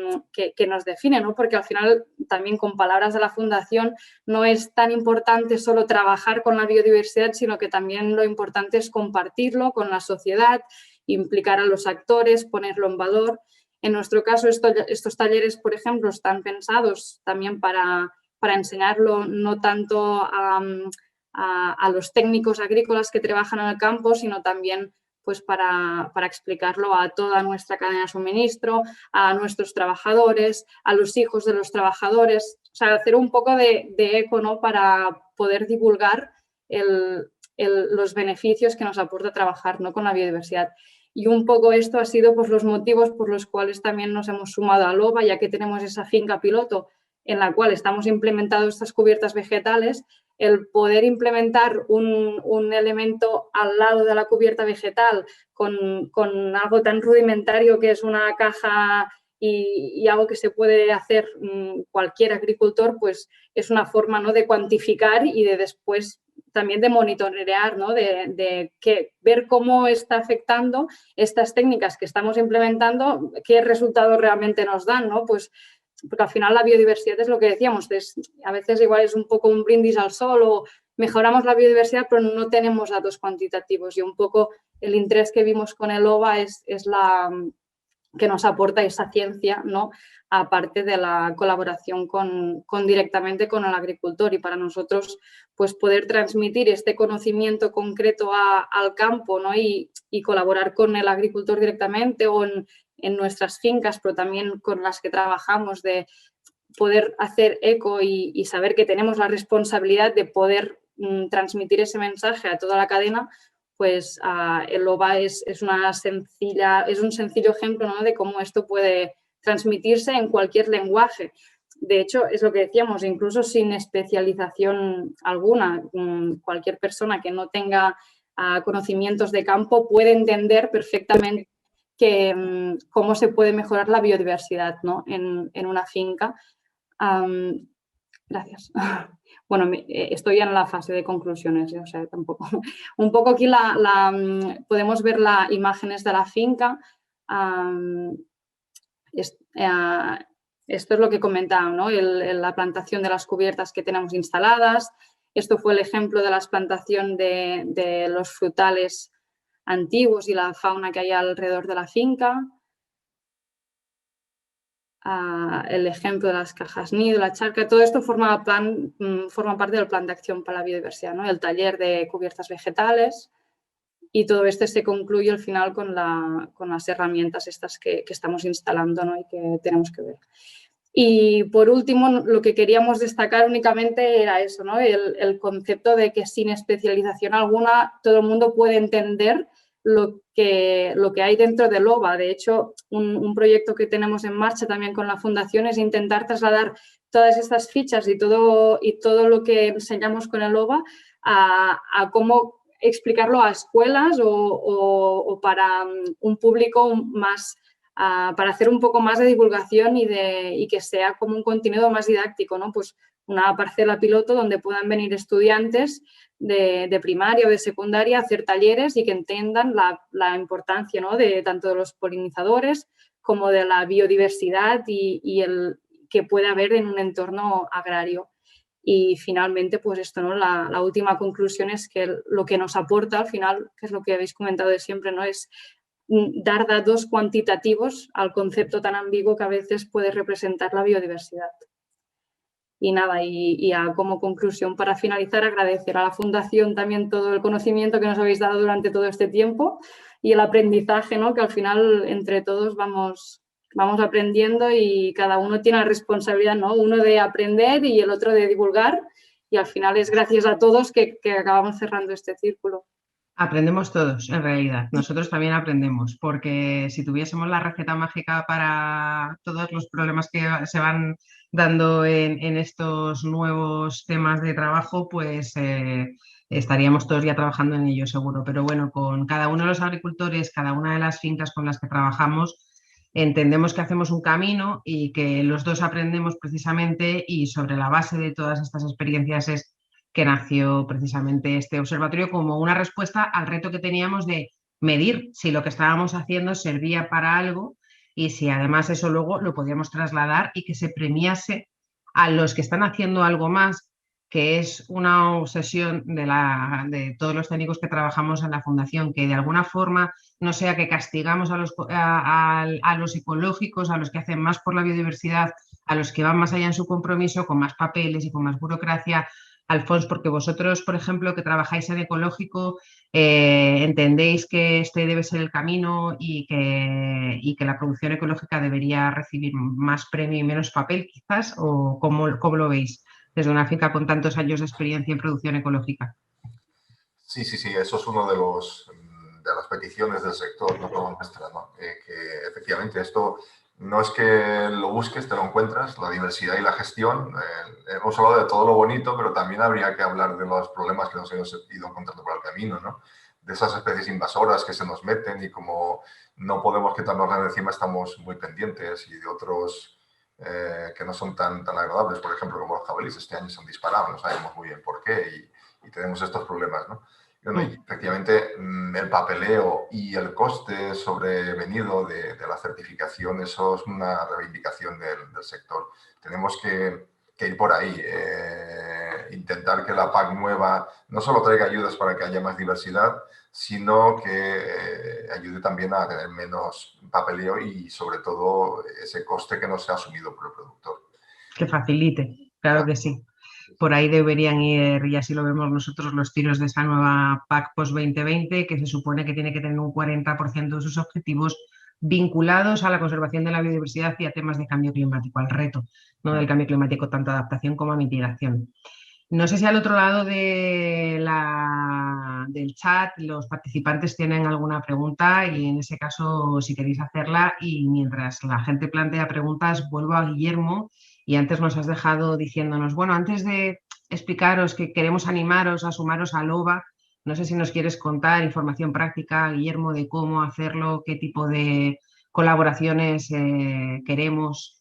nos define, ¿no? Porque al final, también con palabras de la Fundación, no es tan importante solo trabajar con la biodiversidad, sino que también lo importante es compartirlo con la sociedad, implicar a los actores, ponerlo en valor. En nuestro caso, estos talleres, por ejemplo, están pensados también para enseñarlo no tanto a los técnicos agrícolas que trabajan en el campo, sino también pues para explicarlo a toda nuestra cadena de suministro, a nuestros trabajadores, a los hijos de los trabajadores, o sea, hacer un poco de eco, ¿no? Para poder divulgar los beneficios que nos aporta trabajar, ¿no? Con la biodiversidad. Y un poco esto ha sido pues, los motivos por los cuales también nos hemos sumado a LOBA, ya que tenemos esa finca piloto en la cual estamos implementando estas cubiertas vegetales. El poder implementar un elemento al lado de la cubierta vegetal con algo tan rudimentario que es una caja y algo que se puede hacer cualquier agricultor, pues es una forma, ¿no? De cuantificar y de después también de monitorear, ¿no? de ver cómo está afectando estas técnicas que estamos implementando, qué resultados realmente nos dan, ¿no? Pues porque al final la biodiversidad es lo que decíamos, a veces igual es un poco un brindis al sol o mejoramos la biodiversidad pero no tenemos datos cuantitativos y un poco el interés que vimos con el OVA es la que nos aporta esa ciencia, ¿no? Aparte de la colaboración directamente con el agricultor y para nosotros pues poder transmitir este conocimiento concreto al campo, ¿no? y colaborar con el agricultor directamente o en nuestras fincas, pero también con las que trabajamos, de poder hacer eco y saber que tenemos la responsabilidad de poder transmitir ese mensaje a toda la cadena, pues el LOBA es un sencillo ejemplo, ¿no?, de cómo esto puede transmitirse en cualquier lenguaje. De hecho, es lo que decíamos, incluso sin especialización alguna, cualquier persona que no tenga conocimientos de campo puede entender perfectamente cómo se puede mejorar la biodiversidad, ¿no?, en una finca. Gracias. Bueno, estoy ya en la fase de conclusiones, o sea, tampoco. Un poco aquí podemos ver las imágenes de la finca. Esto es lo que comentaba, ¿no?, la plantación de las cubiertas que tenemos instaladas. Esto fue el ejemplo de la plantación de los frutales antiguos y la fauna que hay alrededor de la finca. El ejemplo de las cajas nido, la charca, todo esto forma parte del plan de acción para la biodiversidad, ¿no?, el taller de cubiertas vegetales, y todo esto se concluye al final con las herramientas estas que estamos instalando, ¿no?, y que tenemos que ver. Y por último, lo que queríamos destacar únicamente era eso, ¿no?, el concepto de que sin especialización alguna todo el mundo puede entender lo que hay dentro del LOBA. De hecho, un proyecto que tenemos en marcha también con la Fundación es intentar trasladar todas estas fichas y todo lo que enseñamos con el LOBA a cómo explicarlo a escuelas o para un público más, para hacer un poco más de divulgación y que sea como un contenido más didáctico, ¿no? Pues una parcela piloto donde puedan venir estudiantes de primaria o de secundaria a hacer talleres y que entiendan la importancia, ¿no?, de tanto de los polinizadores como de la biodiversidad y el que puede haber en un entorno agrario. Y finalmente, pues esto, ¿no?, la última conclusión es que lo que nos aporta al final, que es lo que habéis comentado de siempre, ¿no?, es dar datos cuantitativos al concepto tan ambiguo que a veces puede representar la biodiversidad. Y nada, y como conclusión, para finalizar, agradecer a la Fundación también todo el conocimiento que nos habéis dado durante todo este tiempo y el aprendizaje, ¿no?, que al final entre todos vamos aprendiendo y cada uno tiene la responsabilidad, ¿no?, uno de aprender y el otro de divulgar, y al final es gracias a todos que acabamos cerrando este círculo. Aprendemos todos, en realidad. Nosotros también aprendemos, porque si tuviésemos la receta mágica para todos los problemas que se van dando en estos nuevos temas de trabajo, pues estaríamos todos ya trabajando en ello, seguro. Pero bueno, con cada uno de los agricultores, cada una de las fincas con las que trabajamos, entendemos que hacemos un camino y que los dos aprendemos precisamente, y sobre la base de todas estas experiencias es que nació precisamente este observatorio como una respuesta al reto que teníamos de medir si lo que estábamos haciendo servía para algo y si además eso luego lo podíamos trasladar y que se premiase a los que están haciendo algo más, que es una obsesión de todos los técnicos que trabajamos en la Fundación, que de alguna forma no sea que castigamos a los ecológicos, a los que hacen más por la biodiversidad, a los que van más allá en su compromiso, con más papeles y con más burocracia, Alfons, porque vosotros, por ejemplo, que trabajáis en ecológico, entendéis que este debe ser el camino y que la producción ecológica debería recibir más premio y menos papel, quizás, o ¿cómo lo veis desde una finca con tantos años de experiencia en producción ecológica? Sí, eso es uno de las peticiones del sector, no solo nuestra, ¿no? Que efectivamente esto no es que lo busques, te lo encuentras, la diversidad y la gestión. Hemos hablado de todo lo bonito, pero también habría que hablar de los problemas que nos hemos ido encontrando por el camino, ¿no? De esas especies invasoras que se nos meten y como no podemos quitarnos de encima, estamos muy pendientes, y de otros que no son tan agradables, por ejemplo, como los jabalíes. Este año se han disparado, no sabemos muy bien por qué y tenemos estos problemas, ¿no? Bueno, y efectivamente, el papeleo y el coste sobrevenido de la certificación, eso es una reivindicación del sector. Tenemos que ir por ahí, intentar que la PAC nueva no solo traiga ayudas para que haya más diversidad, sino que ayude también a tener menos papeleo y, sobre todo, ese coste que no sea asumido por el productor. Que facilite, claro que sí. Por ahí deberían ir, y así lo vemos nosotros, los tiros de esa nueva PAC post-2020, que se supone que tiene que tener un 40% de sus objetivos vinculados a la conservación de la biodiversidad y a temas de cambio climático, al reto, ¿no?, del cambio climático, tanto adaptación como mitigación. No sé si al otro lado del chat los participantes tienen alguna pregunta y en ese caso si queréis hacerla, y mientras la gente plantea preguntas vuelvo a Guillermo, y antes nos has dejado diciéndonos, bueno, antes de explicaros que queremos animaros a sumaros a LOBA, no sé si nos quieres contar información práctica, Guillermo, de cómo hacerlo, qué tipo de colaboraciones queremos.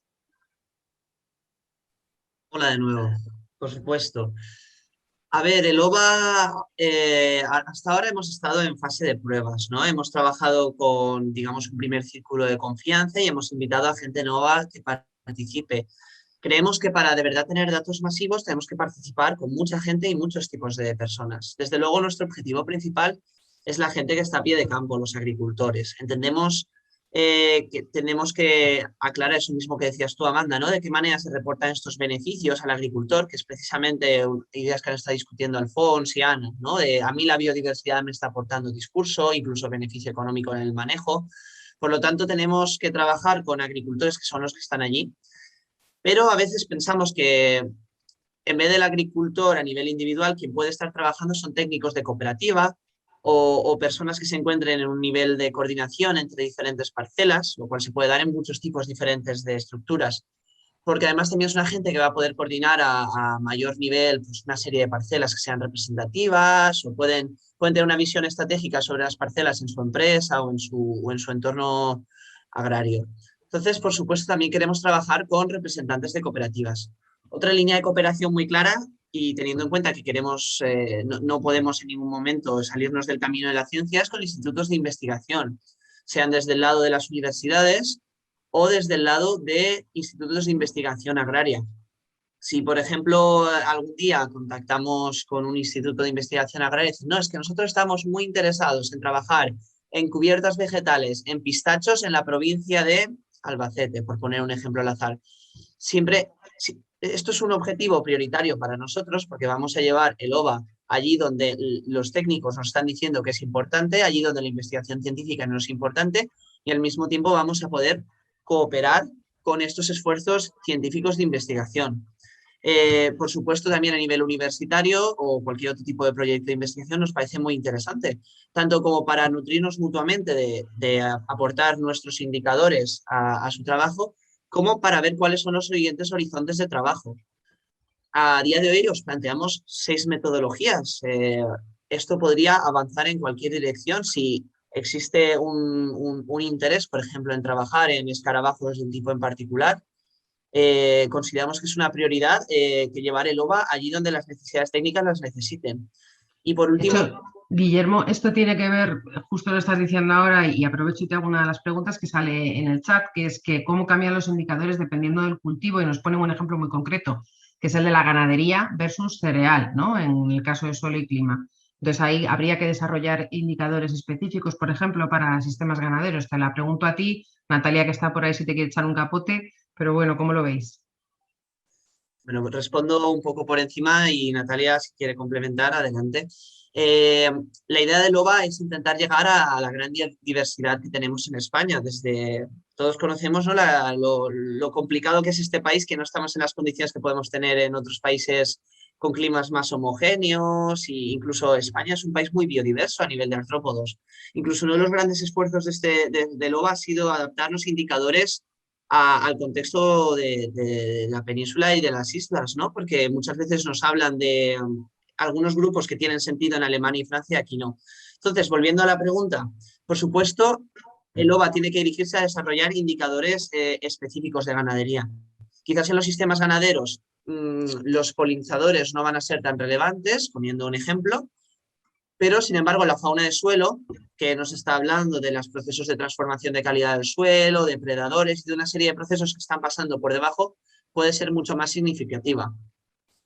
Hola de nuevo, por supuesto. A ver, el OVA, hasta ahora hemos estado en fase de pruebas, ¿no? Hemos trabajado con, digamos, un primer círculo de confianza y hemos invitado a gente nueva que participe. Creemos que para de verdad tener datos masivos tenemos que participar con mucha gente y muchos tipos de personas. Desde luego, nuestro objetivo principal es la gente que está a pie de campo, los agricultores. Entendemos que tenemos que aclarar eso mismo que decías tú, Amanda, ¿no? De qué manera se reportan estos beneficios al agricultor, que es precisamente ideas que han estado discutiendo Alfons y Ana, ¿no? De a mí la biodiversidad me está aportando discurso, incluso beneficio económico en el manejo. Por lo tanto, tenemos que trabajar con agricultores que son los que están allí, pero a veces pensamos que en vez del agricultor a nivel individual, quien puede estar trabajando son técnicos de cooperativa o personas que se encuentren en un nivel de coordinación entre diferentes parcelas, lo cual se puede dar en muchos tipos diferentes de estructuras, porque además también es una gente que va a poder coordinar a mayor nivel pues, una serie de parcelas que sean representativas o pueden tener una visión estratégica sobre las parcelas en su empresa o en su entorno agrario. Entonces, por supuesto, también queremos trabajar con representantes de cooperativas. Otra línea de cooperación muy clara, y teniendo en cuenta que queremos, no podemos en ningún momento salirnos del camino de la ciencia, es con institutos de investigación, sean desde el lado de las universidades o desde el lado de institutos de investigación agraria. Si, por ejemplo, algún día contactamos con un instituto de investigación agraria y dicen, no, es que nosotros estamos muy interesados en trabajar en cubiertas vegetales, en pistachos en la provincia de Albacete, por poner un ejemplo al azar. Siempre, esto es un objetivo prioritario para nosotros porque vamos a llevar el OVA allí donde los técnicos nos están diciendo que es importante, allí donde la investigación científica no es importante, y al mismo tiempo vamos a poder cooperar con estos esfuerzos científicos de investigación. Por supuesto, también a nivel universitario o cualquier otro tipo de proyecto de investigación nos parece muy interesante, tanto como para nutrirnos mutuamente de aportar nuestros indicadores a su trabajo, como para ver cuáles son los siguientes horizontes de trabajo. A día de hoy os planteamos 6 metodologías. Esto podría avanzar en cualquier dirección si existe un interés, por ejemplo, en trabajar en escarabajos de un tipo en particular. Consideramos que es una prioridad que llevar el OVA allí donde las necesidades técnicas las necesiten. Y por último... De hecho, Guillermo, esto tiene que ver, justo lo estás diciendo ahora, y aprovecho y te hago una de las preguntas que sale en el chat, que es que cómo cambian los indicadores dependiendo del cultivo, y nos ponen un ejemplo muy concreto, que es el de la ganadería versus cereal, ¿no? En el caso de suelo y clima. Entonces ahí habría que desarrollar indicadores específicos, por ejemplo, para sistemas ganaderos. Te la pregunto a ti, Natalia, que está por ahí, si te quiere echar un capote, pero bueno, ¿cómo lo veis? Bueno, respondo un poco por encima y Natalia, si quiere complementar, adelante. La idea de LOBA es intentar llegar a la gran diversidad que tenemos en España. Todos conocemos, ¿no? lo complicado que es este país, que no estamos en las condiciones que podemos tener en otros países con climas más homogéneos, e incluso España es un país muy biodiverso a nivel de artrópodos. Incluso uno de los grandes esfuerzos de LOBA ha sido adaptar los indicadores al contexto de la península y de las islas, ¿no? Porque muchas veces nos hablan de algunos grupos que tienen sentido en Alemania y Francia, aquí no. Entonces, volviendo a la pregunta, por supuesto, el OVA tiene que dirigirse a desarrollar indicadores específicos de ganadería. Quizás en los sistemas ganaderos los polinizadores no van a ser tan relevantes, poniendo un ejemplo, pero sin embargo la fauna de suelo, que nos está hablando de los procesos de transformación de calidad del suelo, de predadores y de una serie de procesos que están pasando por debajo, puede ser mucho más significativa.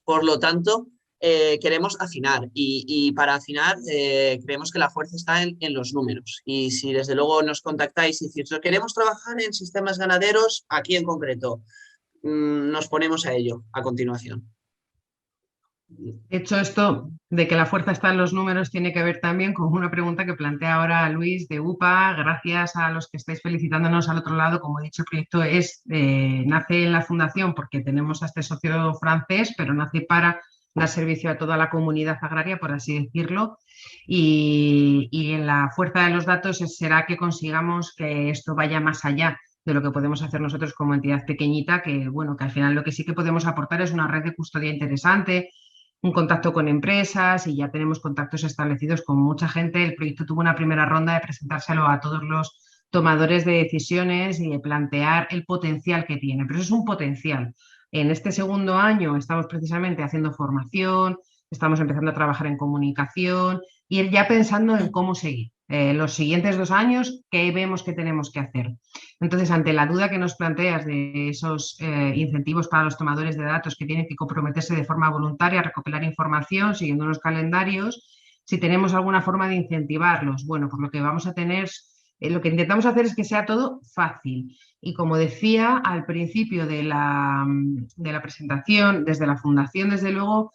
Por lo tanto, queremos afinar y para afinar creemos que la fuerza está en los números. Y si desde luego nos contactáis y decís, queremos trabajar en sistemas ganaderos, aquí en concreto, nos ponemos a ello a continuación. De hecho, esto de que la fuerza está en los números tiene que ver también con una pregunta que plantea ahora Luis de UPA. Gracias a los que estáis felicitándonos al otro lado. Como he dicho, el proyecto nace en la fundación porque tenemos a este socio francés, pero nace para dar servicio a toda la comunidad agraria, por así decirlo, y en la fuerza de los datos será que consigamos que esto vaya más allá de lo que podemos hacer nosotros como entidad pequeñita, que bueno, que al final lo que sí que podemos aportar es una red de custodia interesante, un contacto con empresas, y ya tenemos contactos establecidos con mucha gente. El proyecto tuvo una primera ronda de presentárselo a todos los tomadores de decisiones y de plantear el potencial que tiene, pero eso es un potencial. En este segundo año estamos precisamente haciendo formación, estamos empezando a trabajar en comunicación y ir ya pensando en cómo seguir. Los siguientes 2 años, ¿qué vemos que tenemos que hacer? Entonces, ante la duda que nos planteas de esos incentivos para los tomadores de datos que tienen que comprometerse de forma voluntaria a recopilar información siguiendo unos calendarios, si tenemos alguna forma de incentivarlos, bueno, pues lo que vamos a tener, lo que intentamos hacer es que sea todo fácil. Y como decía al principio de la presentación, desde la Fundación, desde luego,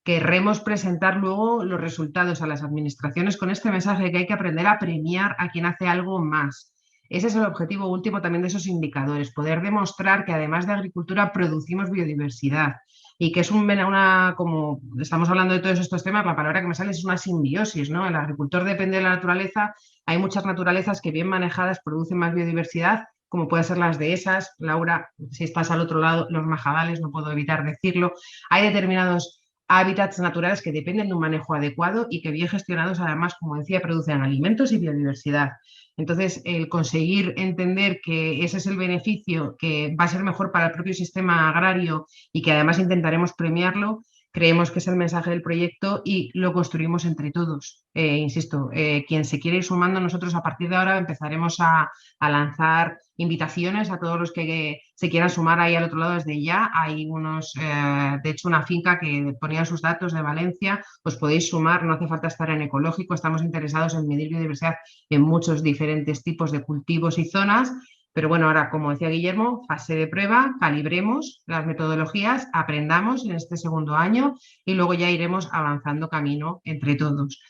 querremos presentar luego los resultados a las administraciones con este mensaje de que hay que aprender a premiar a quien hace algo más. Ese es el objetivo último también de esos indicadores, poder demostrar que además de agricultura producimos biodiversidad y que es como estamos hablando de todos estos temas, la palabra que me sale es una simbiosis, ¿no? El agricultor depende de la naturaleza, hay muchas naturalezas que bien manejadas producen más biodiversidad, como pueden ser las dehesas. Laura, si estás al otro lado, los majadales, no puedo evitar decirlo. Hay determinados hábitats naturales que dependen de un manejo adecuado y que bien gestionados además, como decía, producen alimentos y biodiversidad. Entonces, el conseguir entender que ese es el beneficio, que va a ser mejor para el propio sistema agrario y que además intentaremos premiarlo, creemos que es el mensaje del proyecto y lo construimos entre todos. Insisto, quien se quiere ir sumando, nosotros a partir de ahora empezaremos a lanzar invitaciones a todos los que se quieran sumar ahí al otro lado desde ya. Hay de hecho, una finca que ponía sus datos de Valencia, os podéis sumar, no hace falta estar en ecológico, estamos interesados en medir biodiversidad en muchos diferentes tipos de cultivos y zonas. Pero bueno, ahora, como decía Guillermo, fase de prueba, calibremos las metodologías, aprendamos en este segundo año y luego ya iremos avanzando camino entre todos.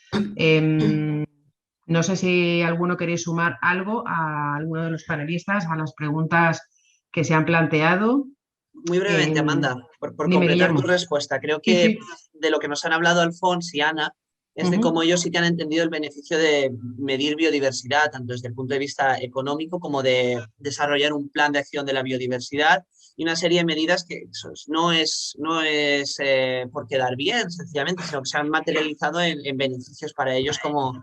No sé si alguno queréis sumar algo a alguno de los panelistas, a las preguntas que se han planteado. Muy brevemente, Amanda, por Dime, completar Guillermo. tu respuesta. Creo Sí, que sí. de lo que nos han hablado Alfons y Ana es de cómo ellos sí que han entendido el beneficio de medir biodiversidad, tanto desde el punto de vista económico como de desarrollar un plan de acción de la biodiversidad y una serie de medidas que no es por quedar bien, sencillamente, sino que se han materializado en beneficios para ellos como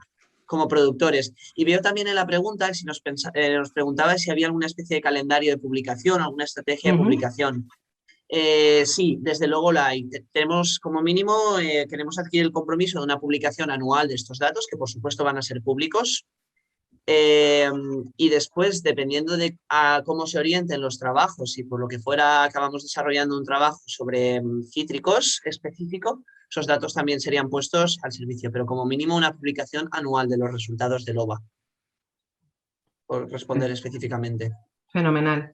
productores. Y veo también en la pregunta, si nos preguntaba si había alguna especie de calendario de publicación, alguna estrategia de publicación. Sí, desde luego la hay. Tenemos como mínimo, queremos adquirir el compromiso de una publicación anual de estos datos, que por supuesto van a ser públicos. Y después, dependiendo de cómo se orienten los trabajos, si por lo que fuera acabamos desarrollando un trabajo sobre cítricos específico, esos datos también serían puestos al servicio, pero como mínimo una publicación anual de los resultados del OVA, por responder específicamente. Fenomenal.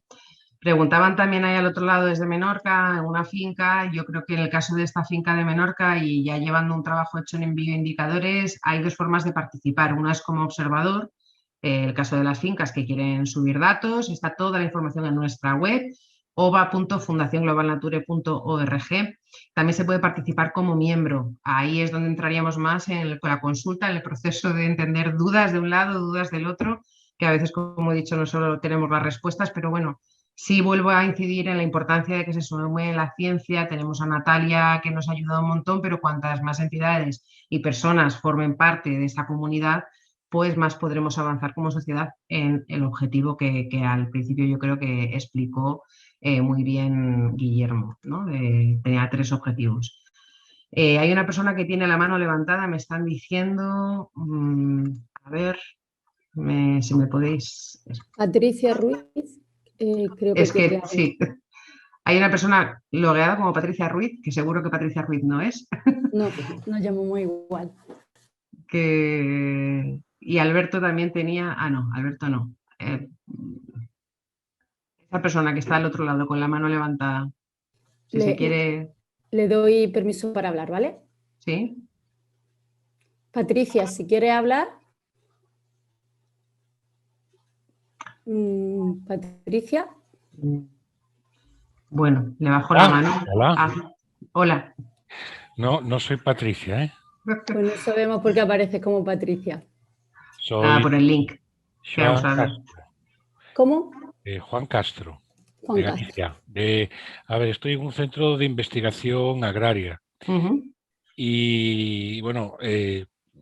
Preguntaban también ahí al otro lado desde Menorca, en una finca. Yo creo que en el caso de esta finca de Menorca, y ya llevando un trabajo hecho en bioindicadores, hay 2 formas de participar. Una es como observador, el caso de las fincas que quieren subir datos, está toda la información en nuestra web, ova.fundacionglobalnature.org. También se puede participar como miembro. Ahí es donde entraríamos más con la consulta, en el proceso de entender dudas de un lado, dudas del otro, que a veces, como he dicho, no solo tenemos las respuestas, pero bueno, sí vuelvo a incidir en la importancia de que se sume la ciencia. Tenemos a Natalia, que nos ha ayudado un montón, pero cuantas más entidades y personas formen parte de esta comunidad, pues más podremos avanzar como sociedad en el objetivo que al principio yo creo que explicó muy bien Guillermo, ¿no? Tenía 3 objetivos. Hay una persona que tiene la mano levantada, me están diciendo, a ver, si me podéis... Patricia Ruiz. Creo que es que sí, hay una persona logueada como Patricia Ruiz, que seguro que Patricia Ruiz no es. No, nos llamamos igual. Y Alberto también tenía... no, Alberto no. Esa persona que está al otro lado con la mano levantada, si se quiere... Le doy permiso para hablar, ¿vale? Sí. Patricia, si quiere hablar... Patricia. Bueno, le bajo la mano. Hola. Hola. No, no soy Patricia, ¿eh? Pues no sabemos por qué aparece como Patricia. Soy por el link que vamos Juan a ver. Castro, ¿Cómo? Juan Castro, Juan de Castro. Galicia. A ver, estoy en un centro de investigación agraria Ujú. y, bueno,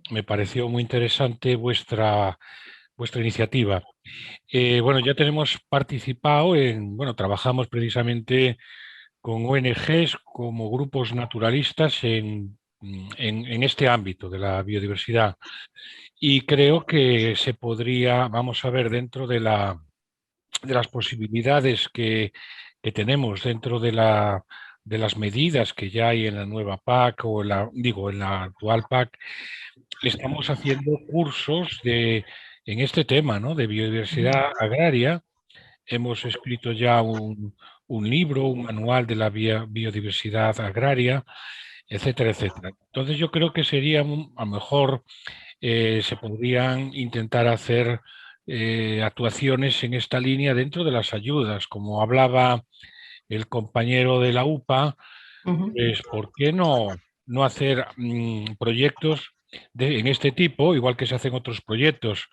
me pareció muy interesante vuestra iniciativa. Bueno, ya tenemos participado bueno, trabajamos precisamente con ONGs como grupos naturalistas en este ámbito de la biodiversidad. Y creo que se podría, vamos a ver, dentro de las posibilidades que tenemos, dentro de las medidas que ya hay en la nueva PAC o en la actual PAC, estamos haciendo cursos en este tema, ¿no?, de biodiversidad agraria. Hemos escrito ya un libro, un manual de la biodiversidad agraria, etcétera, etcétera. Entonces yo creo que sería, a lo mejor, se podrían intentar hacer actuaciones en esta línea dentro de las ayudas. Como hablaba el compañero de la UPA, pues ¿por qué no hacer proyectos en este tipo, igual que se hacen otros proyectos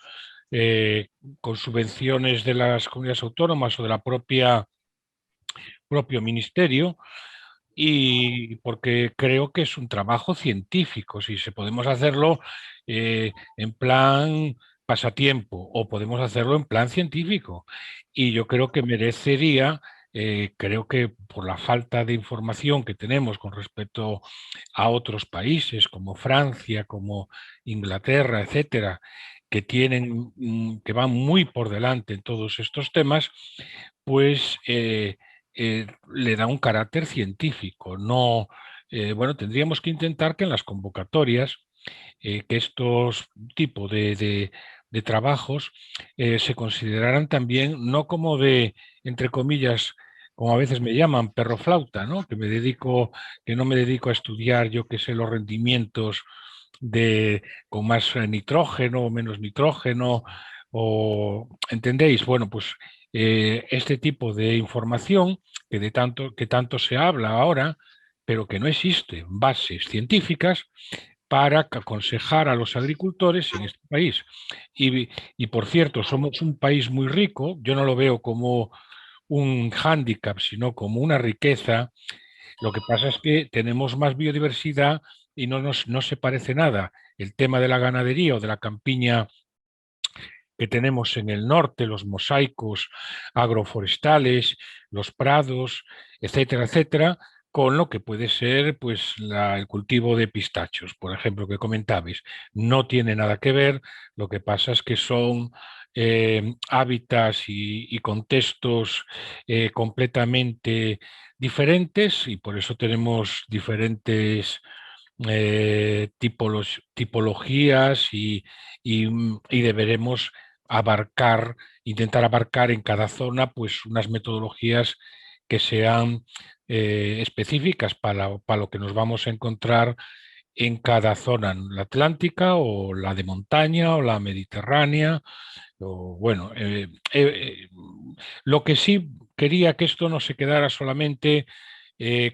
con subvenciones de las comunidades autónomas o de la propio ministerio? Y porque creo que es un trabajo científico, si se podemos hacerlo en plan pasatiempo o podemos hacerlo en plan científico. Y yo creo que merecería, creo que por la falta de información que tenemos con respecto a otros países como Francia, como Inglaterra, etcétera, que que van muy por delante en todos estos temas, pues le da un carácter científico. No, bueno, tendríamos que intentar que en las convocatorias, que estos tipos de trabajos se consideraran también no como entre comillas, como a veces me llaman, perroflauta, ¿no? Que no me dedico a estudiar, yo qué sé, los rendimientos con más nitrógeno o menos nitrógeno, ¿entendéis? Bueno, pues este tipo de información que tanto se habla ahora, pero que no existen bases científicas para aconsejar a los agricultores en este país. Y por cierto, somos un país muy rico, yo no lo veo como un hándicap, sino como una riqueza. Lo que pasa es que tenemos más biodiversidad y no se parece nada el tema de la ganadería o de la campiña que tenemos en el norte, los mosaicos agroforestales, los prados, etcétera, etcétera, con lo que puede ser pues, el cultivo de pistachos, por ejemplo, que comentabais. No tiene nada que ver, lo que pasa es que son hábitats y contextos completamente diferentes y por eso tenemos diferentes tipologías y deberemos intentar abarcar en cada zona pues unas metodologías que sean específicas para lo que nos vamos a encontrar en cada zona, la atlántica o la de montaña o la mediterránea. O, bueno, lo que sí quería que esto no se quedara solamente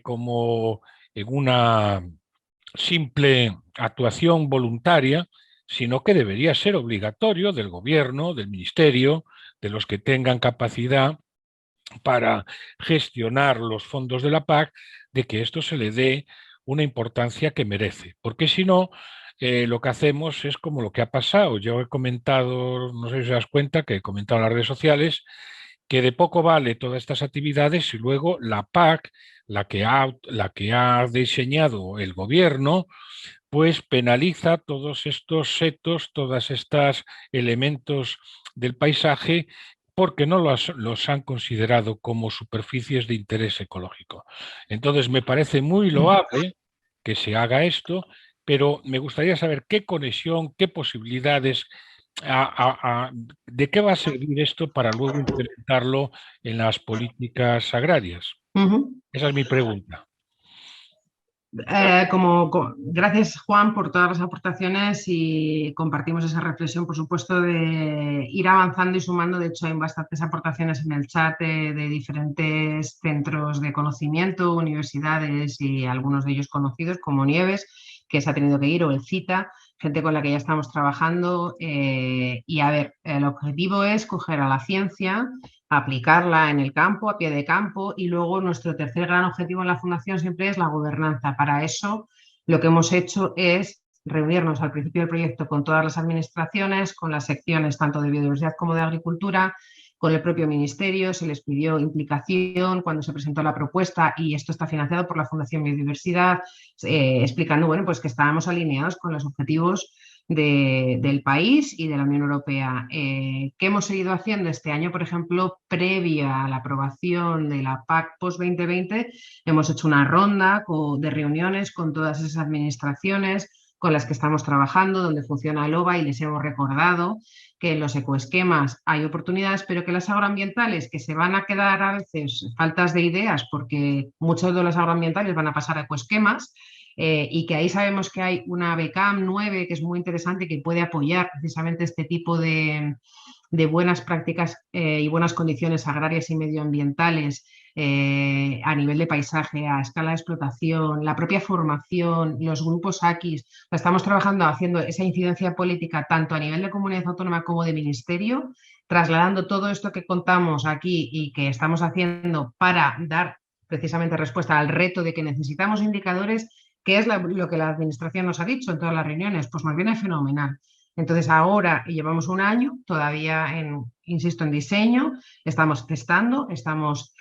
como en una simple actuación voluntaria, sino que debería ser obligatorio del gobierno, del ministerio, de los que tengan capacidad para gestionar los fondos de la PAC, de que esto se le dé una importancia que merece. Porque si no, lo que hacemos es como lo que ha pasado. Yo he comentado, no sé si os das cuenta, que he comentado en las redes sociales, que de poco vale todas estas actividades si luego la PAC, la que ha diseñado el gobierno, pues penaliza todos estos setos, todos estos elementos del paisaje porque no los han considerado como superficies de interés ecológico. Entonces me parece muy loable que se haga esto, pero me gustaría saber qué conexión, qué posibilidades, de qué va a servir esto para luego implementarlo en las políticas agrarias. Esa es mi pregunta. Gracias, Juan, por todas las aportaciones y compartimos esa reflexión, por supuesto, de ir avanzando y sumando. De hecho, hay bastantes aportaciones en el chat de diferentes centros de conocimiento, universidades y algunos de ellos conocidos, como Nieves, que se ha tenido que ir, o el CITA, gente con la que ya estamos trabajando. Y a ver, el objetivo es coger a la ciencia, aplicarla en el campo, a pie de campo, y luego nuestro tercer gran objetivo en la Fundación siempre es la gobernanza. Para eso lo que hemos hecho es reunirnos al principio del proyecto con todas las administraciones, con las secciones tanto de biodiversidad como de agricultura, con el propio ministerio. Se les pidió implicación cuando se presentó la propuesta, y esto está financiado por la Fundación Biodiversidad, explicando, bueno, pues que estábamos alineados con los objetivos del país y de la Unión Europea. ¿Qué hemos seguido haciendo este año? Por ejemplo, previa a la aprobación de la PAC post-2020, hemos hecho una ronda de reuniones con todas esas administraciones con las que estamos trabajando, donde funciona el OVA, y les hemos recordado que en los ecoesquemas hay oportunidades, pero que las agroambientales, que se van a quedar a veces faltas de ideas, porque muchos de los agroambientales van a pasar a ecoesquemas, y que ahí sabemos que hay una BECAM 9 que es muy interesante, que puede apoyar precisamente este tipo de buenas prácticas y buenas condiciones agrarias y medioambientales a nivel de paisaje, a escala de explotación, la propia formación, los grupos AQIS. Estamos trabajando haciendo esa incidencia política tanto a nivel de comunidad autónoma como de ministerio, trasladando todo esto que contamos aquí y que estamos haciendo para dar precisamente respuesta al reto de que necesitamos indicadores, que es lo que la administración nos ha dicho en todas las reuniones. Pues nos viene fenomenal. Entonces ahora llevamos un año todavía, insisto, en diseño, estamos testando, estamos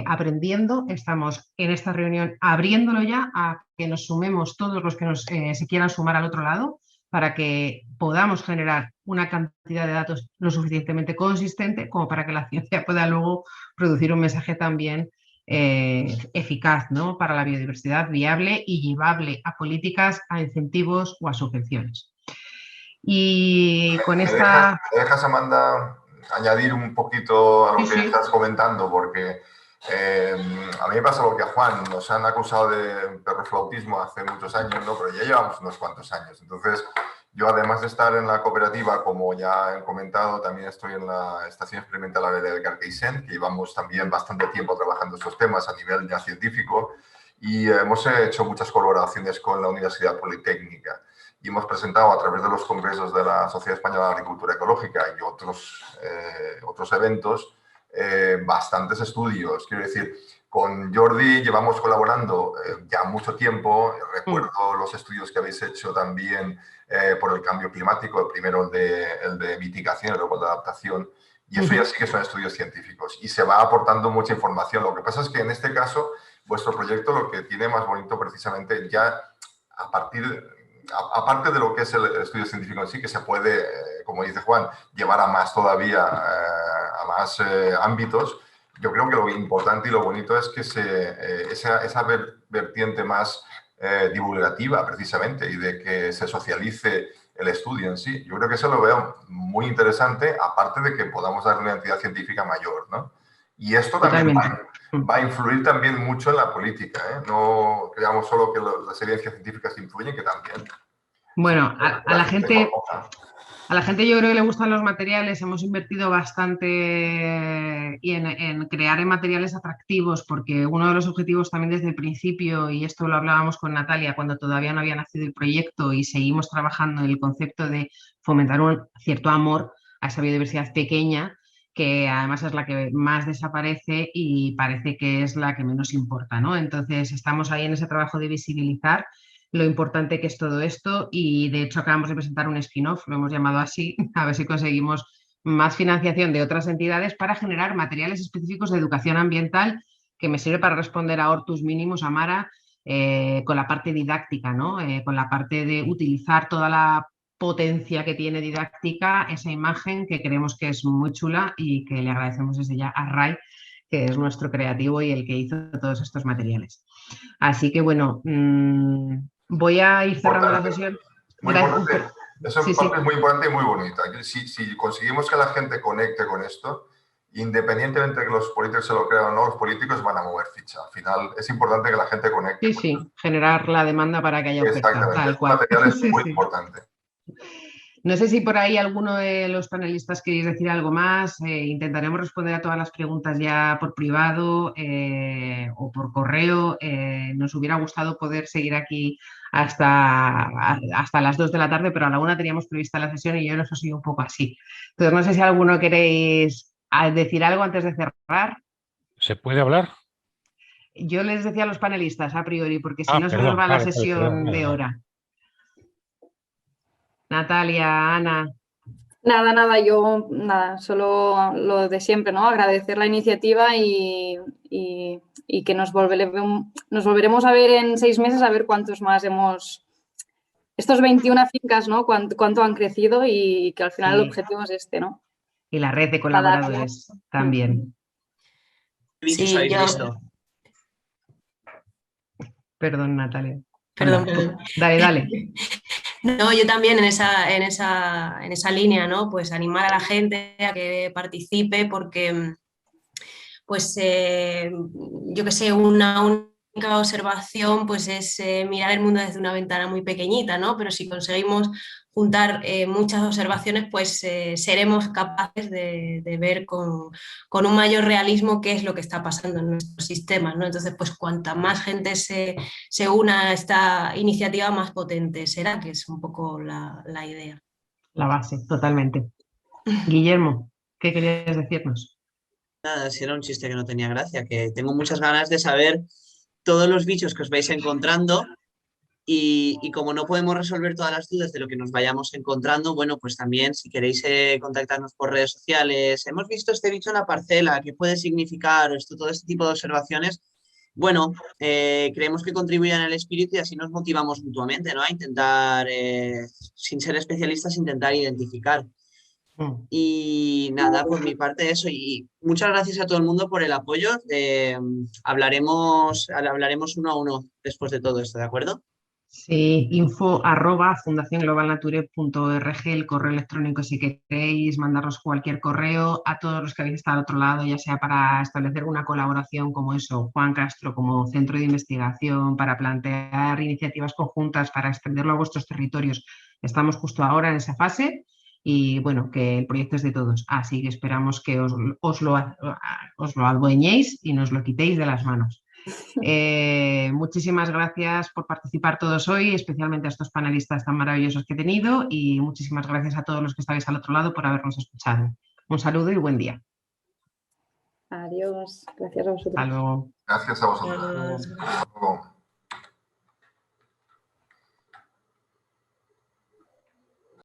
aprendiendo, estamos en esta reunión abriéndolo ya a que nos sumemos todos los que se quieran sumar al otro lado, para que podamos generar una cantidad de datos lo suficientemente consistente como para que la ciencia pueda luego producir un mensaje también eficaz, ¿no?, para la biodiversidad, viable y llevable a políticas, a incentivos o a subvenciones. Y con esta... ¿Me dejas, Amanda, añadir un poquito a lo que sí. estás comentando? Porque a mí me pasa lo que a Juan. Nos han acusado de perroflautismo hace muchos años, ¿no? Pero ya llevamos unos cuantos años. Entonces, yo, además de estar en la cooperativa, como ya he comentado, también estoy en la Estación Experimental Agraria de Carqueixent, que llevamos también bastante tiempo trabajando estos temas a nivel ya científico, y hemos hecho muchas colaboraciones con la Universidad Politécnica. Y hemos presentado a través de los congresos de la Sociedad Española de Agricultura Ecológica y otros eventos bastantes estudios. Quiero decir, con Jordi llevamos colaborando ya mucho tiempo. Recuerdo los estudios que habéis hecho también por el cambio climático, el primero el de mitigación y luego el de adaptación. Y eso ya sí que son estudios científicos y se va aportando mucha información. Lo que pasa es que en este caso, vuestro proyecto lo que tiene más bonito precisamente ya aparte de lo que es el estudio científico en sí, que se puede, como dice Juan, llevar a más todavía, a más ámbitos. Yo creo que lo importante y lo bonito es que esa vertiente más divulgativa, precisamente, y de que se socialice el estudio en sí. Yo creo que eso lo veo muy interesante, aparte de que podamos dar una entidad científica mayor, ¿no? Y esto también va a influir también mucho en la política, ¿eh? No creamos solo que las evidencias científicas influyen, que también. Bueno, a la gente yo creo que le gustan los materiales. Hemos invertido bastante en crear materiales atractivos, porque uno de los objetivos también desde el principio, y esto lo hablábamos con Natalia cuando todavía no había nacido el proyecto, y seguimos trabajando en el concepto de fomentar un cierto amor a esa biodiversidad pequeña, que además es la que más desaparece y parece que es la que menos importa, ¿no? Entonces estamos ahí en ese trabajo de visibilizar lo importante que es todo esto, y de hecho acabamos de presentar un spin-off, lo hemos llamado así, a ver si conseguimos más financiación de otras entidades para generar materiales específicos de educación ambiental, que me sirve para responder a Hortus Minimus, a Mara, con la parte didáctica, ¿no? Con la parte de utilizar toda la potencia que tiene didáctica esa imagen, que creemos que es muy chula y que le agradecemos desde ya a Ray, que es nuestro creativo y el que hizo todos estos materiales. Así que bueno, voy a ir cerrando la sesión. Esa parte es muy importante y muy bonita. Si conseguimos que la gente conecte con esto independientemente de que los políticos se lo crean o no, los políticos van a mover ficha. Al final es importante que la gente conecte. Sí, sí, generar la demanda para que haya oferta. Exactamente, Tal el cual. material es Sí, muy sí. importante. No sé si por ahí alguno de los panelistas queréis decir algo más. Intentaremos responder a todas las preguntas ya por privado o por correo. Nos hubiera gustado poder seguir aquí hasta las 2 de la tarde, pero a la 1 teníamos prevista la sesión y yo nos he sido un poco así. Entonces, no sé si alguno queréis decir algo antes de cerrar. ¿Se puede hablar? Yo les decía a los panelistas a priori, porque si no se nos Perdón, va la vale, sesión perdón, de nada. hora. Natalia, Ana. Nada, yo solo lo de siempre, ¿no? Agradecer la iniciativa y que nos volveremos a ver en 6 meses a ver cuántos más estos 21 fincas, ¿no? Cuánto han crecido y que al final el objetivo es este, ¿no? Y la red de colaboradores también. ¿Qué bichos Sí, habéis visto? Perdón, Natalia. Perdón. Dale. No, yo también en esa línea, ¿no? Pues animar a la gente a que participe porque, pues, yo que sé, una única observación pues es mirar el mundo desde una ventana muy pequeñita, ¿no? Pero si conseguimos juntar muchas observaciones, pues seremos capaces de ver con un mayor realismo qué es lo que está pasando en nuestros sistemas, ¿no? Entonces, pues cuanta más gente se una a esta iniciativa, más potente será, que es un poco la idea. La base, totalmente. Guillermo, ¿qué querías decirnos? Nada, si era un chiste que no tenía gracia, que tengo muchas ganas de saber todos los bichos que os vais encontrando y como no podemos resolver todas las dudas de lo que nos vayamos encontrando, bueno, pues también si queréis contactarnos por redes sociales, hemos visto este bicho en la parcela, ¿qué puede significar esto, todo este tipo de observaciones? Bueno, creemos que contribuyen al espíritu y así nos motivamos mutuamente, ¿no? A intentar, sin ser especialistas, intentar identificar. Y nada, por mi parte eso. Y muchas gracias a todo el mundo por el apoyo. Hablaremos uno a uno después de todo esto, ¿de acuerdo? Sí, info@fundacionglobalnature.org, el correo electrónico si queréis mandarnos cualquier correo a todos los que habéis estado al otro lado, ya sea para establecer una colaboración como eso, Juan Castro, como centro de investigación, para plantear iniciativas conjuntas, para extenderlo a vuestros territorios. Estamos justo ahora en esa fase. Y bueno, que el proyecto es de todos, así que esperamos que os lo adueñéis y nos lo quitéis de las manos. Muchísimas gracias por participar todos hoy, especialmente a estos panelistas tan maravillosos que he tenido y muchísimas gracias a todos los que estáis al otro lado por habernos escuchado. Un saludo y buen día. Adiós, gracias a vosotros. Hasta luego. Gracias a vosotros. Hasta luego.